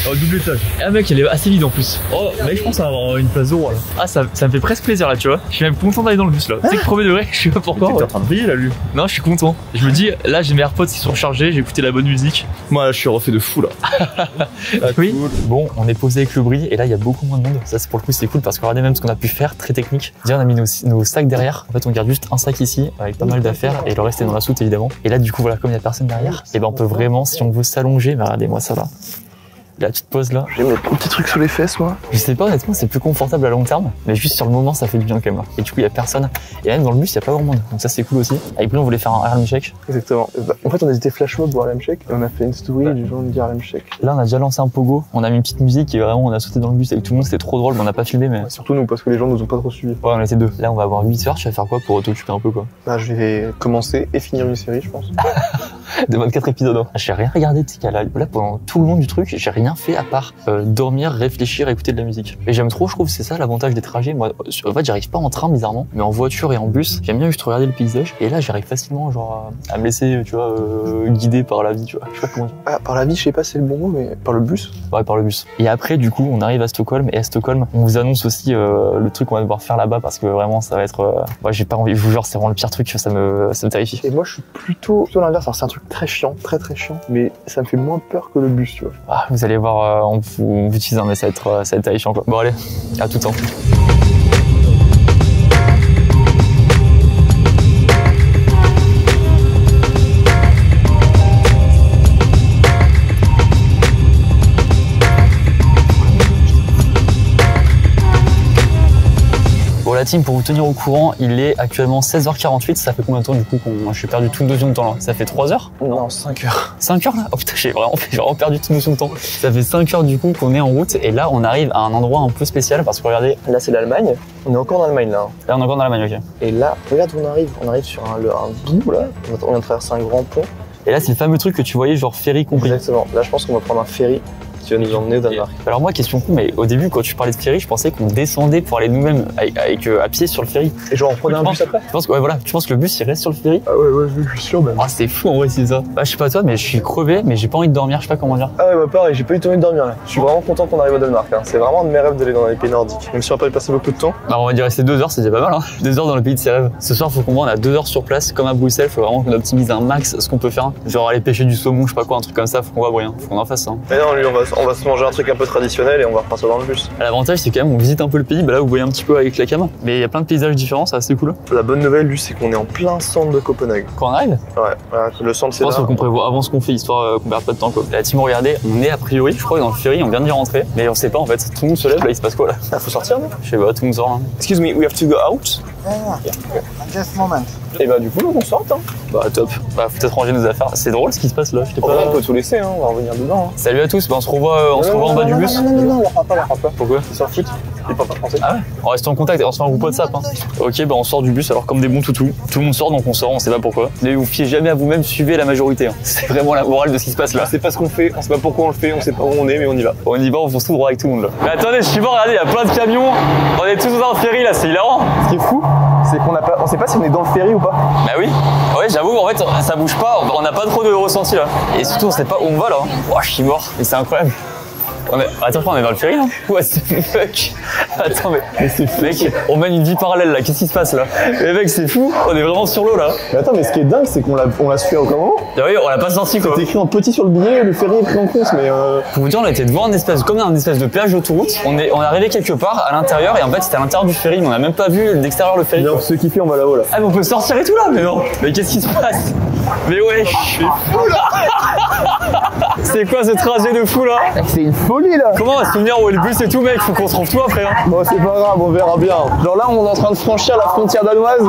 Oh, double étage. Ah mec, elle est assez vide en plus. Oh, mec, je pense avoir une place de roi là. Ah, ça me fait presque plaisir là, tu vois. Je suis même content d'aller dans le bus là. Tu sais que premier degré, je sais pas pourquoi. T'es en train de briller là, lui. Non, je suis content. Je me dis, là, j'ai mes AirPods qui sont chargés, j'ai écouté la bonne musique. Moi, là, je suis refait de fou là. Oui. Cool. Bon, on est posé avec le bruit et là, il y a beaucoup moins de monde. Ça, c'est pour le coup, c'est cool parce que regardez même ce qu'on a pu faire, très technique. Déjà, on a mis nos sacs derrière. En fait, on garde juste un sac ici avec pas mal d'affaires et le reste est dans la soute évidemment. Et là, du coup, voilà, comme il y a personne derrière, et ben on peut vraiment, si on veut s'allonger, bah, regardez-moi ça là. La petite pause là. J'ai mes petits trucs sous les fesses, moi. Je sais pas, honnêtement, c'est plus confortable à long terme, mais juste sur le moment, ça fait du bien quand même. Et du coup, il y a personne. Et même dans le bus, il y a pas grand monde. Donc ça, c'est cool aussi. Avec lui, on voulait faire un Harlem Shake. Exactement. En fait, on a hésité flash mob ou Harlem Shake et on a fait une story du genre de Harlem Shake. Là, on a déjà lancé un pogo. On a mis une petite musique et vraiment, on a sauté dans le bus avec tout le monde. C'était trop drôle, mais on n'a pas filmé. Mais ouais, surtout nous, parce que les gens nous ont pas trop suivis. Ouais, on était deux. Là, on va avoir 8 heures. Tu vas faire quoi pour t'occuper un peu, quoi? Bah, je vais commencer et finir une série, je pense. De 24 épisodes. Hein. J'ai rien regardé de ces cas-là. Là, pendant tout le long du truc, j'ai rien fait à part dormir, réfléchir, écouter de la musique. Et j'aime trop, je trouve, c'est ça l'avantage des trajets. Moi, en fait, j'arrive pas en train bizarrement, mais en voiture et en bus, j'aime bien juste regarder le paysage. Et là, j'arrive facilement, genre, à me laisser, tu vois, guider par la vie, tu vois. Je sais pas comment dire. Ah, par la vie, je sais pas si c'est le bon mot, mais par le bus. Ouais, par le bus. Et après, du coup, on arrive à Stockholm. Et à Stockholm, on vous annonce aussi le truc qu'on va devoir faire là-bas parce que vraiment, ça va être. Ouais, j'ai pas envie. Je vous jure, c'est vraiment le pire truc. Ça me terrifie. Et moi, je suis plutôt l'inverse. Alors, c'est un truc très chiant, très chiant, mais ça me fait moins peur que le bus, tu vois. Ah, vous allez voir, on vous utilise, mais ça va être terrifiant, quoi. Bon, allez, à tout temps. La team, pour vous tenir au courant, il est actuellement 16h48. Ça fait combien de temps du coup qu'on... Je suis perdu toute notion de temps là. Ça fait 3 heures? Non, 5 heures. 5 heures là? Oh putain, j'ai vraiment perdu toute notion de temps. Ça fait 5 heures du coup qu'on est en route et là on arrive à un endroit un peu spécial parce que regardez. Là c'est l'Allemagne. On est encore en Allemagne là. Là on est encore en Allemagne, ok. Et là, regarde où on arrive. On arrive sur un bout là. On vient de traverser un grand pont. Et là c'est le fameux truc que tu voyais genre ferry compris. Exactement. Là je pense qu'on va prendre un ferry qui va nous emmener au Danemark. Alors moi, question con, mais au début, quand tu parlais de ferry, je pensais qu'on descendait pour aller nous-mêmes à pied sur le ferry. Et genre on prenait un bus après? Tu penses que, ouais, voilà, tu penses que le bus il reste sur le ferry? Ah ouais, je suis sûr même. Ah, c'est fou en vrai, c'est ça. Bah, je sais pas toi, mais je suis crevé, mais j'ai pas envie de dormir, je sais pas comment dire. Ah ouais, bah pareil, j'ai pas eu envie de dormir là. Je suis vraiment content qu'on arrive au Danemark. Hein. C'est vraiment un de mes rêves d'aller dans les pays nordiques. Même si on va pas y passer beaucoup de temps. Bah, on va dire rester 2 heures, c'est déjà pas mal, hein. 2 heures dans le pays de ses rêves. Ce soir, faut qu'on voit, on a 2 heures sur place, comme à Bruxelles, faut vraiment qu'on optimise un max ce qu'on peut faire. Genre aller pêcher du saumon, je sais pas quoi, un truc comme ça, faut qu'on voit rien, faut qu'on en fasse ça. Hein. Mais non, lui, on va se manger un truc un peu traditionnel et on va repartir dans le bus. L'avantage, c'est quand même on visite un peu le pays. Bah là, vous voyez un petit peu avec la cam. Mais il y a plein de paysages différents, c'est assez cool. La bonne nouvelle, lui, c'est qu'on est en plein centre de Copenhague. Quand on arrive? Ouais, le centre, c'est là. Je pense qu'on prévoit avant ce qu'on fait, histoire qu'on perde pas de temps, quoi. La team, regardez, on est a priori, je crois que dans le ferry, on vient d'y rentrer. Mais on sait pas en fait, tout le monde se lève, là, il se passe quoi là? Ah, faut sortir, non? Je sais pas, tout le monde sort. Hein. Excuse me, we have to go out? Yeah. Just a moment. Et bah, du coup, on sort, hein. Bah, top. Bah, faut peut-être ranger nos affaires. C'est drôle ce qui se passe là. On peut tout laisser, hein. On va revenir dedans. Hein. Salut à tous, bah, on se revoit en bas du bus. Non, on parle pas. Pourquoi? Ils s'en foutent. Ils parlent pas français. Ah ouais? On reste en contact et on se fait un groupe WhatsApp. Hein. Ok, bah, on sort du bus alors comme des bons toutous. Tout le monde sort donc on sort, on sait pas pourquoi. Ne vous fiez jamais à vous-même, suivez la majorité. Hein. C'est vraiment la morale de ce qui se passe là. C'est pas ce qu'on fait, on sait pas pourquoi on le fait, on sait pas où on est, mais on y va. On y va, on fonce tout droit avec tout le monde là. Mais attendez, je suis mort, regardez, il y a plein de camions. On est tous dans un ferry là, c'est hilarant. Ce qui est fou, c'est on sait pas si on est dans le ferry ou pas. Bah oui. Ouais, j'avoue, en fait, ça bouge pas, on n'a pas trop de ressenti là. Et surtout, on sait pas où on va là. Oh, je suis mort, mais c'est incroyable. Attends, on est dans le ferry là? Ouais, c'est fuck. Attends, mais c'est mec, on mène une vie parallèle là, qu'est-ce qui se passe là? Mais mec, c'est fou, on est vraiment sur l'eau là. Mais attends, mais ce qui est dingue, c'est qu'on l'a su à aucun moment. Ah oui, on l'a pas sorti quoi. C'est écrit en petit sur le billet, le ferry est pris en compte, mais Pour vous dire, on était devant comme un espèce de péage d'autoroute. On est arrivé quelque part à l'intérieur et en fait c'était à l'intérieur du ferry, mais on a même pas vu d'extérieur le ferry. Bien, ceux qui fait, on va là-haut là. Ah, mais on peut sortir et tout là? Mais non, mais qu'est-ce qui se passe? Mais ouais, je suis fou là. C'est quoi ce trajet de fou là? C'est une folie là. Comment on va se souvenir où est le bus et tout mec? Faut qu'on se retrouve toi après hein. Bon c'est pas grave, on verra bien. Genre là on est en train de franchir la frontière danoise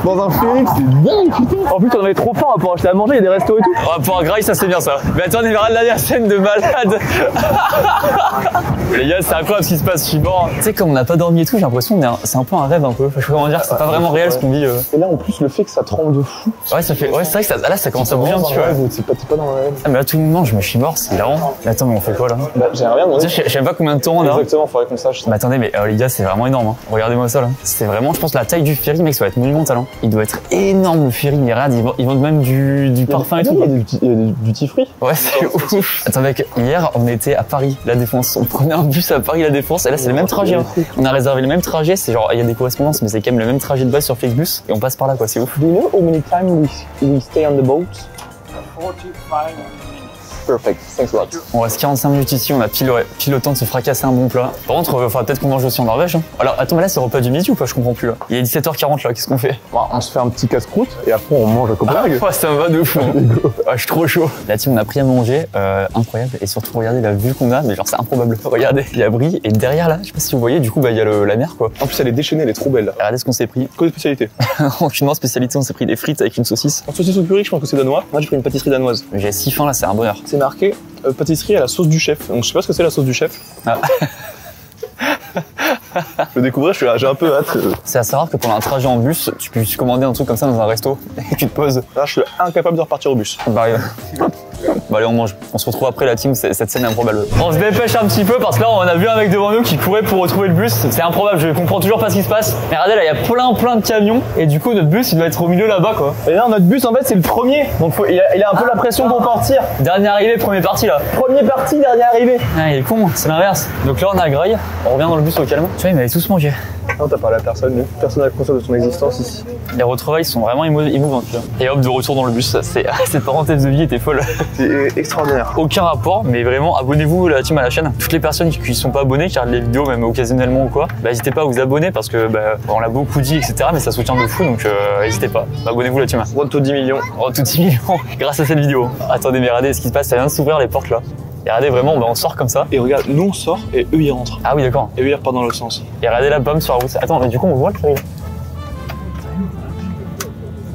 dans un ferry, c'est dingue putain. En plus on avait trop faim pour acheter à manger, il y a des restos et tout. On va pouvoir grailler, ça c'est bien ça. Mais attends, on verra la dernière scène de malade. Les gars, c'est incroyable ce qui se passe, je suis mort. Tu sais, comme on n'a pas dormi et tout, j'ai l'impression que c'est un peu un rêve un peu. Je peux comment dire que c'est pas vraiment réel ce qu'on vit. Et là en plus le fait que ça tremble de fou. Ouais, ça fait. Ouais, c'est vrai que ça, là ça commence à bouger un petit peu. T'es pas dans la rêve. Ah, mais là tout le monde, je me suis mort, c'est hilarant. Mais attends, mais on fait quoi là? Bah j'ai rien demandé. Je sais pas combien de temps on a. Exactement, faudrait qu'on sache. Mais attendez, mais les gars, c'est vraiment énorme. Hein. Regardez-moi ça là. C'est vraiment, je pense, la taille du ferry, mec, ça va être monumental. Hein. Il doit être énorme le ferry, mais regarde, ils vendent même du parfum et tout. Il y a du duty free. Ouais, c'est ouf. Attends mec, hier on était à Paris, La Défense. On prenait un bus à Paris, La Défense, et là c'est le même trajet. Hein. On a réservé le même trajet, c'est genre, il y a des correspondances, mais c'est quand même le même trajet de base sur Flixbus, et on passe par là quoi, c'est ouf. Do you know how many times we stay on the boat? 45 minutes. Perfect, thanks a lot. On reste 45 minutes ici, on a pile le temps de se fracasser un bon plat. Par contre, faudra peut-être qu'on mange aussi en Norvège. Hein. Alors attends, mais là c'est repas du midi ou pas? Je comprends plus là. Il est 17h40 là, qu'est-ce qu'on fait? Bon, on se fait un petit casse-croûte et après on mange à Copenhague. Ouais, ça me va de fou. Je suis trop chaud. La team, on a pris à manger, incroyable. Et surtout, regardez la vue qu'on a, mais genre c'est improbable. Regardez, il y a Brie et derrière là, je sais pas si vous voyez, du coup, bah il y a la mer quoi. En plus, elle est déchaînée, elle est trop belle là. Regardez ce qu'on s'est pris. Quoi de spécialité? Aucunement spécialité, on s'est pris des frites avec une saucisse. En saucisse au curry, je pense que c'est danois. Moi, j'ai pris une pâtisserie danoise. J'ai si faim là, c'est un bonheur. C'est marqué pâtisserie à la sauce du chef. Donc je sais pas ce que c'est la sauce du chef. Ah. Je le découvrais, j'ai un peu hâte. C'est assez rare que pendant un trajet en bus, tu puisses commander un truc comme ça dans un resto et tu te poses. Là, je suis incapable de repartir au bus. Bah, bah allez, on mange. On se retrouve après la team, cette scène est improbable. On se dépêche un petit peu parce que là, on a vu un mec devant nous qui courait pour retrouver le bus. C'est improbable, je comprends toujours pas ce qui se passe. Mais regardez, là, il y a plein de camions et du coup, notre bus, il doit être au milieu là-bas, quoi. Et là, notre bus, en fait, c'est le premier. Donc il a un peu la pression pour partir. Dernier arrivé, premier parti, là. Premier parti, dernier arrivé. Ah, il est con, c'est l'inverse. Donc là, on a graille, on revient dans le bus au calme. Tu vois, ils m'avaient tous mangé. Non, t'as parlé à personne, lui. Personne n'a conscience de son existence ici. Les retrouvailles sont vraiment émouvantes, là. Et hop, de retour dans le bus, cette parenthèse de vie était folle. C'est extraordinaire. Aucun rapport, mais vraiment, abonnez-vous la team à la chaîne. Toutes les personnes qui sont pas abonnées, qui regardent les vidéos, même occasionnellement ou quoi, bah n'hésitez pas à vous abonner parce que bah, on l'a beaucoup dit, etc. Mais ça soutient de fou, donc n'hésitez pas. Abonnez-vous la team. Road to 10 millions. Road to 10 millions grâce à cette vidéo. Attendez, mais regardez ce qui se passe, ça vient de s'ouvrir les portes là. Et regardez vraiment, bah, on sort comme ça. Et regarde, nous on sort et eux ils rentrent. Ah oui, d'accord. Et eux ils repartent dans l'autre sens. Et regardez la pomme sur la route. Attends, mais du coup on voit le ferry.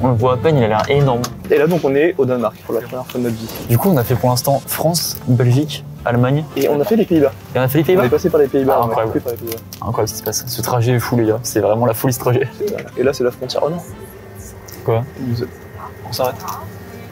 On le voit à peine, il a l'air énorme. Et là donc on est au Danemark pour la première fois de notre vie. Du coup on a fait pour l'instant France, Belgique, Allemagne. Et on a fait les Pays-Bas. Et on a fait les On Pays-Bas. est passé par les Pays-Bas. Ah, on est incroyable. passé par les Pays-Bas. Incroyable ce qui se passe. Ce trajet est fou les gars. C'est vraiment la folie ce trajet. Et là c'est la frontière. Oh non. Quoi? On s'arrête.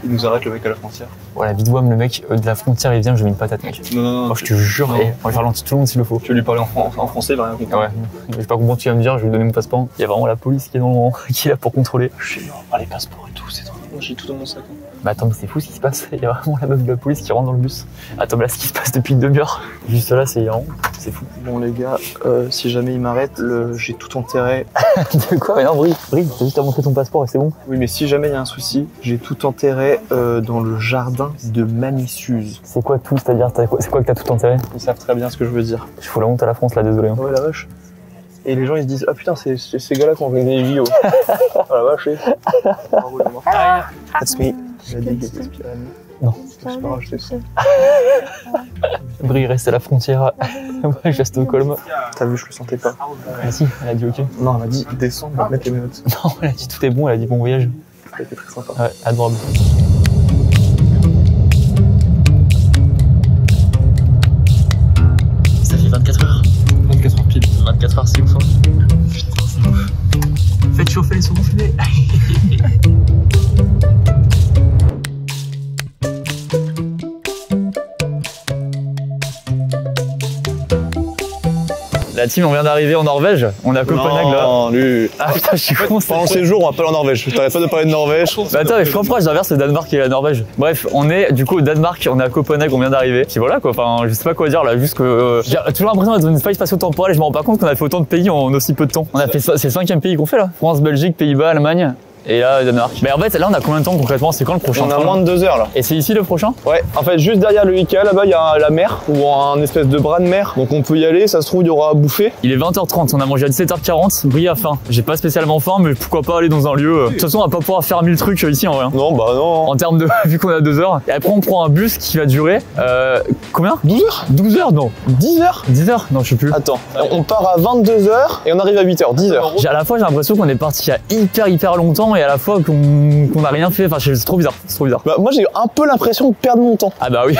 Il nous arrête le mec à la frontière. Ouais, la vidouam, le mec de la frontière, il vient, je mets une patate, mec. Non. Oh, je te jure, Non. on va ralentir tout le monde s'il le faut. Tu veux lui parler en français, il va rien comprendre. Ouais, je vais pas comprendre ce qu'il va me dire, je vais lui donner mon passeport. Il y a vraiment la police qui est dans le rang, qui est là pour contrôler. Je suis mort. Ah, les passeports et tout, c'est trop. Moi j'ai tout dans mon sac. Bah attends, mais c'est fou ce qui se passe. Il y a vraiment la meuf de la police qui rentre dans le bus. Attends, mais là, ce qui se passe depuis une demi-heure. Juste là, c'est hilarant. C'est fou. Bon les gars, si jamais il m'arrête, j'ai tout enterré. De quoi? Mais non, Brie, t'as juste à montrer ton passeport et c'est bon. Oui mais si jamais il y a un souci, j'ai tout enterré dans le jardin de Mamissuse. C'est quoi tout? C'est-à-dire, c'est quoi que t'as tout enterré? Ils savent très bien ce que je veux dire. Je fous la honte à la France là, désolé. Hein. Ouais la vache. Et les gens ils se disent ah putain c'est ces gars-là qui ont gagné les JO. Ah la vache. That's me. J'ai dit qu'il était Spider-Man. Non. C'est pas grave, je sais. Brie reste à la frontière. Moi, je suis à Stockholm. T'as vu, je le sentais pas. Ah si, elle a dit ok. Non, elle m'a dit descends, on va mettre les menottes. Non, elle a dit tout est bon, elle a dit bon voyage. Ça a été très sympa. Ouais, adorable. Ça fait 24 heures. 24 heures pile. 24 heures, c'est ouf. Putain, c'est ouf. Faites chauffer les secondes fumées. La team, on vient d'arriver en Norvège. On est à Copenhague là. Non, lui. Ah putain, je suis con. Pendant le séjour, on va pas aller en Norvège. Je t'arrête pas de parler de Norvège. Bah attends, mais je comprends, l'inverse, c'est Danemark et la Norvège. Bref, on est du coup au Danemark, on est à Copenhague, on vient d'arriver. Puis voilà quoi, enfin, je sais pas quoi dire là, juste que j'ai toujours l'impression d'être dans une faille spatio-temporelle et je me rends pas compte qu'on a fait autant de pays en aussi peu de temps. On a fait, c'est le 5e pays qu'on fait là. France, Belgique, Pays-Bas, Allemagne. Et là, Danemark. Mais en fait, là, on a combien de temps concrètement? C'est quand le prochain? On a moins de 2 heures là. Et c'est ici le prochain? Ouais, en fait, juste derrière le Ikea, là-bas, il y a la mer, ou un espèce de bras de mer. Donc on peut y aller, ça se trouve, il y aura à bouffer. Il est 20h30, on a mangé à 17h40. Brie a faim. J'ai pas spécialement faim, mais pourquoi pas aller dans un lieu. De toute façon, on va pas pouvoir faire 1000 trucs ici en vrai. Non, bah non. En termes de. Vu qu'on a 2 heures. Et après, on prend un bus qui va durer. Combien? 12 heures 12 heures, non. 10 heures 10 heures? Non, je sais plus. Attends, on part à 22 heures et on arrive à 8 heures, 10 heures. À la fois, j'ai l'impression qu'on est parti il y a hyper longtemps et à la fois qu'on a rien fait. Enfin, c'est trop bizarre. C'est trop bizarre. Bah, moi, j'ai eu un peu l'impression de perdre mon temps. Ah bah oui.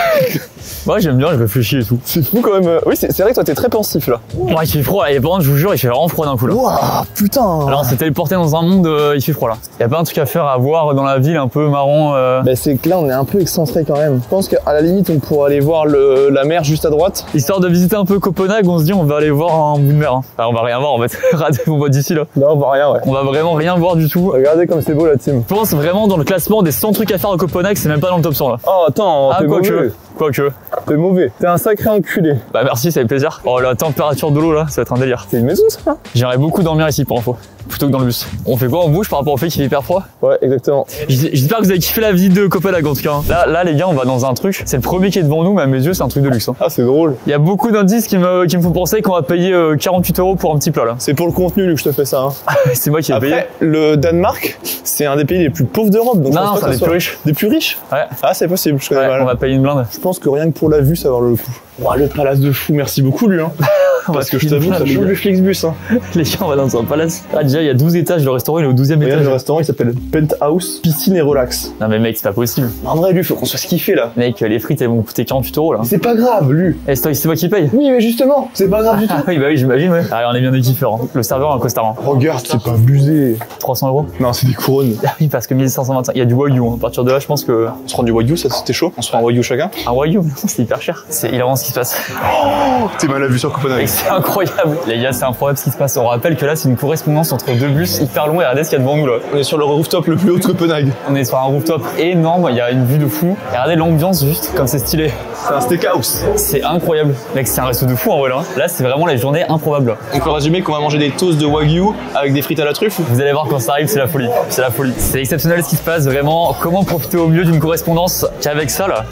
Moi, j'aime bien, je réfléchis et tout. C'est fou quand même. Oui, c'est vrai que toi, t'es très pensif là. Ouais, il fait froid. Et par contre, je vous jure, il fait vraiment froid d'un coup là. Waouh, putain. Alors, on s'est téléporté dans un monde, il fait froid là. Y a pas un truc à faire, à voir dans la ville un peu marrant. Bah, c'est que là, on est un peu excentré quand même. Je pense qu'à la limite, on pourrait aller voir la mer juste à droite. Histoire de visiter un peu Copenhague, on se dit, on va aller voir un bout de mer. Hein. Enfin, on va rien voir en fait. On va d'ici là. Non, on voit rien, ouais. On va vraiment rien voir du tout. Regardez comme c'est beau la team. Je pense vraiment dans le classement des 100 trucs à faire à Copenhague, c'est même pas dans le top 100 là. Oh, attends, t'es mauvais. Quoique. T'es mauvais. T'es un sacré enculé. Bah merci, ça fait plaisir. Oh, la température de l'eau là, ça va être un délire. C'est une maison ça? J'aimerais beaucoup dormir ici pour info. Plutôt que dans le bus. On fait quoi? On bouge par rapport au fait qu'il fait hyper froid? Ouais, exactement. J'espère que vous avez kiffé la visite de Copenhague en tout cas. Là les gars, on va dans un truc. C'est le premier qui est devant nous, mais à mes yeux, c'est un truc de luxe. Hein. Ah, c'est drôle. Il y a beaucoup d'indices qui me font penser qu'on va payer 48 € pour un petit plat là. C'est pour le contenu, Luc, que je te fais ça. Hein. C'est moi qui ai payé. Après, le Danemark, c'est un des pays les plus pauvres d'Europe. Donc non, c'est un des plus riches. Des plus riches? Ouais. Ah, c'est possible, je connais mal. On va payer une blinde. Je pense que rien que pour la vue, ça va valoir le coup. Wow, le palace de fou, merci beaucoup, lui. Hein. Parce que je t'avoue, ça change du Flixbus. Hein. Les gars, on va dans un palace. Ah, déjà, il y a 12 étages. Le restaurant, il est au 12e étage. Le restaurant, il s'appelle Penthouse, piscine et relax. Non, mais mec, c'est pas possible. En vrai, lui, faut qu'on soit skiffé là. Mec, les frites, elles vont coûter 48 € là. C'est pas grave, lui. Et c'est moi qui paye. Oui, mais justement, c'est pas grave du tout. Oui, bah oui, j'imagine, ouais. Allez, on est bien équipés. Hein. Le serveur a un costard. Hein. Regarde, c'est pas abusé. 300 €. Non, c'est des couronnes. Ah oui, parce que 1525. Il y a du Wagyu. Hein. À partir de là, je pense que. On se prend du Wagyu, ça c'était chaud. On se prend un Wagyu chacun. Un Wagyu, c'est hyper cher. C'est hilarant ce qui se passe. Oh, t'es mal à vue sur Copenhague. C'est incroyable. Les gars, c'est incroyable ce qui se passe. On rappelle que là, c'est une correspondance entre deux bus hyper longs et regardez ce qu'il y a devant nous là. On est sur le rooftop le plus haut de Copenhague. On est sur un rooftop énorme. Il y a une vue de fou. Et regardez l'ambiance juste comme c'est stylé. C'est un steakhouse. C'est incroyable. Mec, c'est un resto de fou en vrai là. Là, c'est vraiment la journée improbable. On peut résumer qu'on va manger des toasts de Wagyu avec des frites à la truffe. Vous allez voir quand ça arrive, c'est la folie. C'est la folie. C'est exceptionnel ce qui se passe. Vraiment, comment profiter au mieux d'une correspondance qu'avec ça là.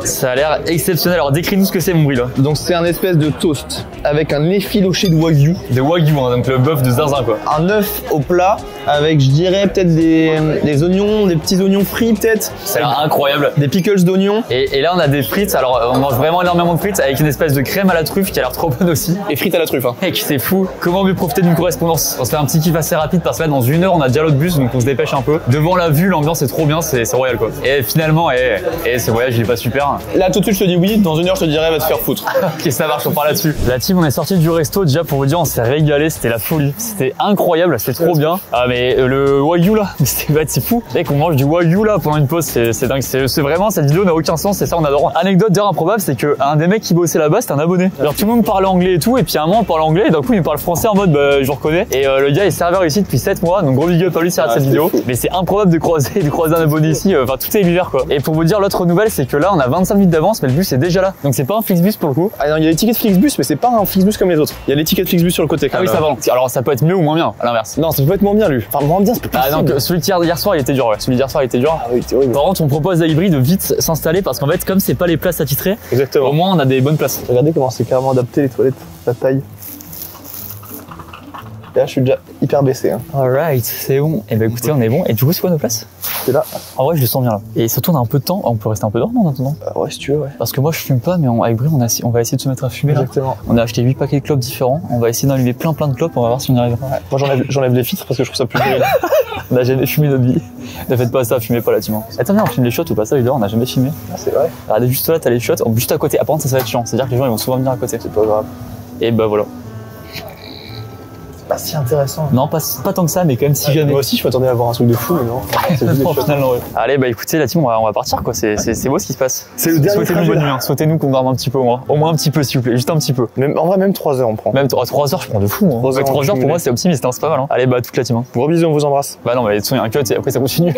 Ça a l'air exceptionnel. Alors décris-nous ce que c'est mon bruit là. Donc c'est un espèce de toast avec un effiloché de Wagyu. De Wagyu, hein, donc le bœuf de zinzin quoi. Un œuf au plat avec, je dirais, peut-être des oignons, des petits oignons frits peut-être. Ça a l'air incroyable. Des pickles d'oignons. Et là on a des frites. Alors on mange vraiment énormément de frites avec une espèce de crème à la truffe qui a l'air trop bonne aussi. Et frites à la truffe. Hein. Mec, c'est fou. Comment mieux profiter d'une correspondance? On se fait un petit kiff assez rapide parce que là dans 1 heure on a déjà l'autre bus donc on se dépêche un peu. Devant la vue, l'ambiance est trop bien, c'est royal quoi. Et finalement, ce voyage il est pas super. Là tout de suite je te dis oui, dans 1 heure je te dirais va te faire foutre. Ok, ça marche, on part là-dessus. La team, on est sorti du resto déjà pour vous dire, on s'est régalé, c'était la folie. C'était incroyable, c'était trop bien. Ah mais le Wagyu là, c'est fou. Mec, on mange du Wagyu là pendant une pause, c'est dingue. C'est vraiment, cette vidéo n'a aucun sens, c'est ça, on adore. Anecdote d'ailleurs improbable, c'est que un des mecs qui bossait là-bas, c'était un abonné. Alors tout le monde parlait anglais et tout, et puis à un moment on parle anglais, et d'un coup il parle français en mode bah, je reconnais. Et le gars est serveur ici depuis 7 mois, donc gros big up à lui, c'est cette vidéo. Mais c'est improbable de croiser un abonné ici, enfin tout est l'univers quoi. Et pour vous dire l'autre nouvelle, c'est que là on a 25 minutes d'avance, mais le bus est déjà là. Donc c'est pas un Flixbus pour le coup. Ah non, il y a les tickets de Flixbus, mais c'est pas un Flixbus comme les autres. Il y a les tickets de Flixbus sur le côté. Ah oui, ça va. Alors ça peut être mieux ou moins bien, à l'inverse. Non, ça peut être moins bien lui. Enfin, moins bien, c'est pas possible. Ah non, celui d'hier soir il était dur, ouais. Celui d'hier soir il était dur. Ah oui, c'est horrible. Par contre, on propose à Ibri de vite s'installer parce qu'en fait, comme c'est pas les places attitrées, exactement. Au moins on a des bonnes places. Regardez comment c'est carrément adapté les toilettes, la taille. Là, je suis déjà hyper baissé. Hein. Alright, c'est bon. Et ben écoutez, on est bon. Et du coup, c'est quoi nos places? C'est là. En vrai, je le sens bien là. Et surtout, on a un peu de temps. On peut rester un peu dehors, non, maintenant? Ouais, si tu veux, ouais. Parce que moi, je fume pas, mais avec Brie, on va essayer de se mettre à fumer là. Exactement. On a acheté 8 paquets de clopes différents. On va essayer d'enlever plein de clopes. On va voir si on y arrive. Ouais. Moi, j'enlève les filtres parce que je trouve ça plus joli. On n'a jamais fumé notre vie. Ne faites pas ça, fumez pas là, Timon. Attends, viens, on filme les shots ou pas ça, dehors, on n'a jamais filmé. Ah, c'est vrai. Regardez, juste là, t'as les shots. Juste à côté. Ah, par contre, ça va être chiant. C'est-à-dire que les gens, ils vont souvent venir à côté. C'est pas grave. Et bah voilà. Pas si intéressant. Non, pas tant que ça, mais quand même si jamais. Moi aussi, je m'attendais à avoir un truc de fou, mais non. C'est juste des shots. Finalement, ouais. Allez, bah écoutez, la team, on va partir quoi. C'est beau ce qui se passe. C'est le dernier Souhaitez-nous bonne nuit. Hein. Souhaitez-nous qu'on dorme un petit peu au moins. Au moins un petit peu, s'il vous plaît. Juste un petit peu. Même, en vrai, même 3 heures on prend. Même 3 heures, je prends de fou. Hein. 3 heures pour moi, c'est optimiste. Hein. C'est pas mal. Hein. Allez, bah toute la team. Hein. Gros bisous, on vous embrasse. Bah non, mais il y a un cut et après ça continue.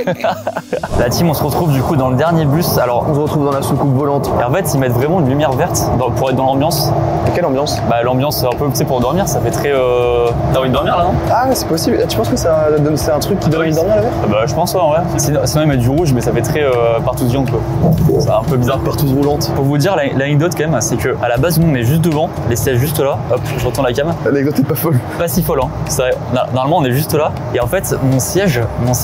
La team, on se retrouve du coup dans le dernier bus. Alors, on se retrouve dans la soucoupe volante. Et en fait, ils mettent vraiment une lumière verte pour être dans l'ambiance. Et quelle ambiance? Bah l'ambiance un peu, tu sais, pour dormir, ça fait très. Non, envie de dormir là, non? Ah, c'est possible. Tu penses que c'est un truc qui donne envie de dormir là-bas? Bah, je pense, ouais, en vrai. Sinon, ils mettent du rouge, mais ça fait très partouze viande, quoi. C'est un peu bizarre. Partouze roulante. Pour vous dire, l'anecdote quand même, c'est que à la base, nous on est juste devant, les sièges juste là. Hop, je retourne la cam. L'anecdote est pas folle. Pas si folle, hein. C'est vrai. Normalement, on est juste là. Et en fait, mon siège,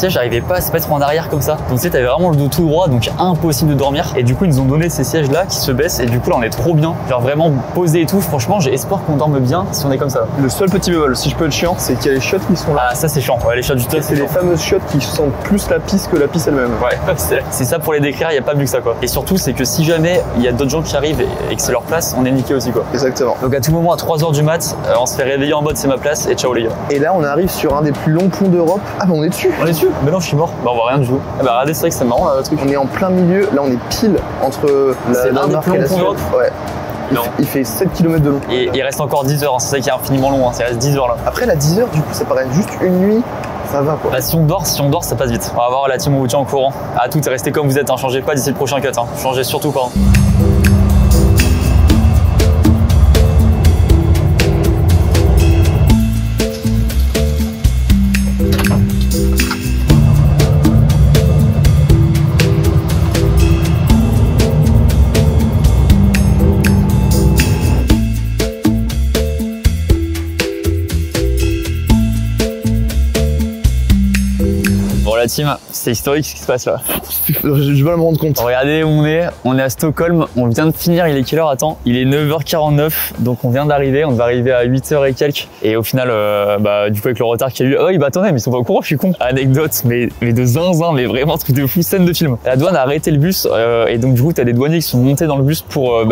j'arrivais pas à se mettre en arrière comme ça. Donc, tu sais, t'avais vraiment le dos tout droit, donc impossible de dormir. Et du coup, ils nous ont donné ces sièges là qui se baissent. Et du coup, là, on est trop bien. Genre vraiment posé et tout. Franchement, j'ai espoir qu'on dorme bien si on est comme ça. Le seul petit bémol, si je peux être chiant, c'est qu'il y a les chiottes qui sont là. Ah, ça, c'est chiant. Ouais, les chiottes du top. C'est les fameuses chiottes qui sentent plus la pisse que la pisse elle-même. Ouais, c'est ça pour les décrire, il n'y a pas mieux que ça, quoi. Et surtout, c'est que si jamais il y a d'autres gens qui arrivent et que c'est leur place, on est niqué aussi, quoi. Exactement. Donc à tout moment, à 3h du mat, on se fait réveiller en mode c'est ma place et ciao les gars. Et là, on arrive sur un des plus longs ponts d'Europe. Ah bah on est dessus. On est dessus? Mais non, je suis mort. Bah on voit rien du tout. Ah bah regardez, c'est vrai que c'est marrant là, le truc. On est en plein milieu. Là, on est pile entre C'est la un des Danemark plus et la longs ponts Suède. d'Europe. Ouais. Non. Il fait 7 km de long. Et il reste encore 10 heures, hein. C'est ça qui est infiniment long, hein. Ça reste 10 heures là. Après la 10 heures, du coup, ça paraît juste une nuit. Ça va quoi. Bah si on dort, ça passe vite. On va voir la team, on vous tient au courant. À tout, restez comme vous êtes, hein. Changez pas d'ici le prochain cut, hein. Changez surtout pas, hein. La team, c'est historique ce qui se passe là. J'ai du mal à me rendre compte. Regardez où on est à Stockholm, on vient de finir, il est quelle heure? Attends, il est 9h49, donc on vient d'arriver, on devait arriver à 8h et quelques. Et au final, bah du coup avec le retard qu'il y a eu, oh oui bah attendez, mais ils sont pas au courant, je suis con. Anecdote, mais de zinzin, mais vraiment truc de fou, scène de film. La douane a arrêté le bus, et donc du coup t'as des douaniers qui sont montés dans le bus pour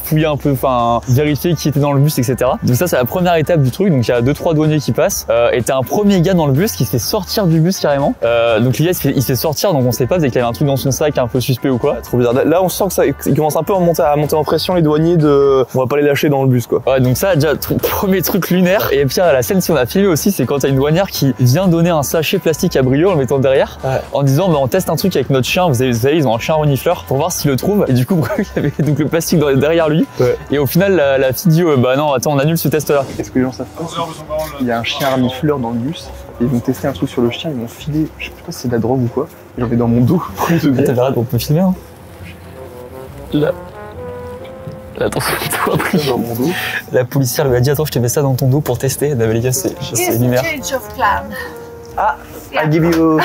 fouiller un peu, enfin vérifier qui était dans le bus, etc. Donc ça c'est la première étape du truc, donc il y a 2-3 douaniers qui passent, et t'as un premier gars dans le bus qui se fait sortir du bus carrément. Donc le gars il se fait sortir, donc on sait pas, c'est qu'il y avait un truc dans son sac un peu suspect ou quoi. Trop bizarre. Là on sent que ça, il commence un peu à monter en pression les douaniers on va pas les lâcher dans le bus quoi. Ouais, donc ça déjà premier truc lunaire. Et puis la scène si on a filmé aussi, c'est quand t'as une douanière qui vient donner un sachet plastique à Brio en le mettant derrière, en disant bah on teste un truc avec notre chien, vous savez ils ont un chien renifleur pour voir s'il le trouve. Et du coup Brio il avait donc le plastique derrière lui. Ouais. Et au final la fille dit bah non attends on annule ce test là. Est-ce que les gens savent pas? Il y a un chien renifleur dans le bus. Ils vont tester un truc sur le chien, ils m'ont filé, je sais pas si c'est de la drogue ou quoi, j'en ai dans mon dos. On peut filmer hein. Là. Attention, toi pris dans mon dos. La policière lui a dit attends je te mets ça dans ton dos pour tester. Les gars c'est lunaire. Ah, I give you.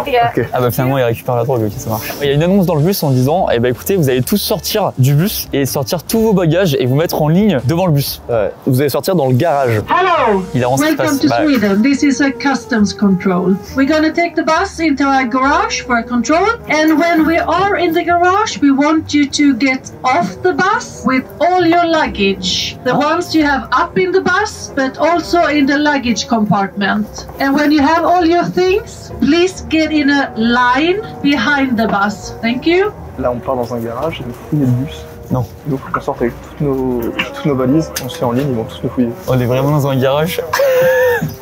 Okay. Ah bah finalement il récupère la drogue, ok ça marche. Il y a une annonce dans le bus en disant eh bah écoutez vous allez tous sortir du bus et sortir tous vos bagages et vous mettre en ligne devant le bus. Vous allez sortir dans le garage. Hello! Welcome to Sweden. This is a customs control. We're gonna take the bus into our garage for control. And when we are in the garage, we want you to get off the bus with all your luggage. The ones you have up in the bus, but also in the luggage compartment. And when you have all your things, please get in a line behind the bus. Thank you. Là, on part dans un garage, ils vont fouiller le bus. Non. Donc, on sort avec toutes nos valises, on se fait en ligne, ils vont tous nous fouiller. On est vraiment dans un garage.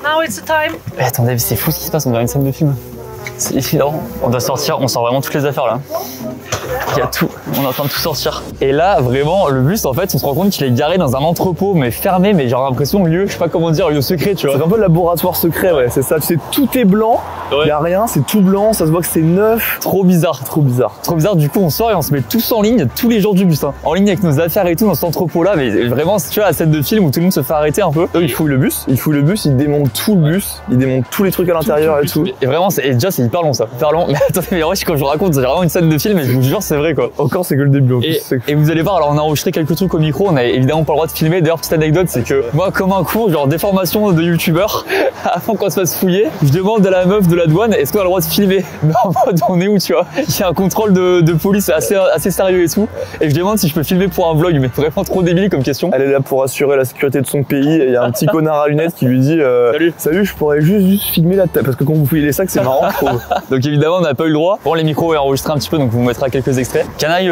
Now it's the time. Mais attendez, c'est fou ce qui se passe, on dirait une scène de film. C'est évident. On doit sortir, on sort vraiment toutes les affaires là. Il y a tout, on est en train de tout sortir. Et là, vraiment, le bus, en fait, on se rend compte qu'il est garé dans un entrepôt, mais fermé, mais j'ai l'impression lieu, je sais pas comment dire, lieu secret, tu vois. C'est un peu le laboratoire secret, ouais, c'est ça. Tu sais, tout est blanc, il y a rien, c'est tout blanc, ça se voit que c'est neuf. Trop bizarre. Trop bizarre. Trop bizarre, du coup, on sort et on se met tous en ligne, tous les jours du bus, hein. En ligne avec nos affaires et tout, dans cet entrepôt-là, mais vraiment, tu vois, la scène de film où tout le monde se fait arrêter un peu. Eux, ils fouillent le bus, ils démontent tout le bus, ils démontent tous les trucs à l'intérieur et tout. Et vraiment, et déjà, c'est hyper long, ça. Hyper long. Mais attendez, mais ouais, quand je vous raconte, c'est vraiment une scène de film et je vous jure, c'est vrai, quoi. Encore, c'est que le début. Et vous allez voir, alors on a enregistré quelques trucs au micro, on a évidemment pas le droit de filmer. D'ailleurs, petite anecdote, c'est que moi, comme un con, genre déformation de youtubeur, avant qu'on se fasse fouiller, je demande à la meuf de la douane, est-ce qu'on a le droit de filmer? Mais en mode, on est où, tu vois? Il y a un contrôle de police assez sérieux et tout. Et je demande si je peux filmer pour un vlog, mais vraiment trop débile comme question. Elle est là pour assurer la sécurité de son pays. Et il y a un petit connard à lunettes qui lui dit salut, je pourrais juste filmer la tête. Parce que quand vous fouillez les sacs, c'est marrant. trouve. Donc évidemment, on n'a pas eu le droit. Bon, les micros est enregistré un petit peu, donc on vous mettra quelques extraits. Can I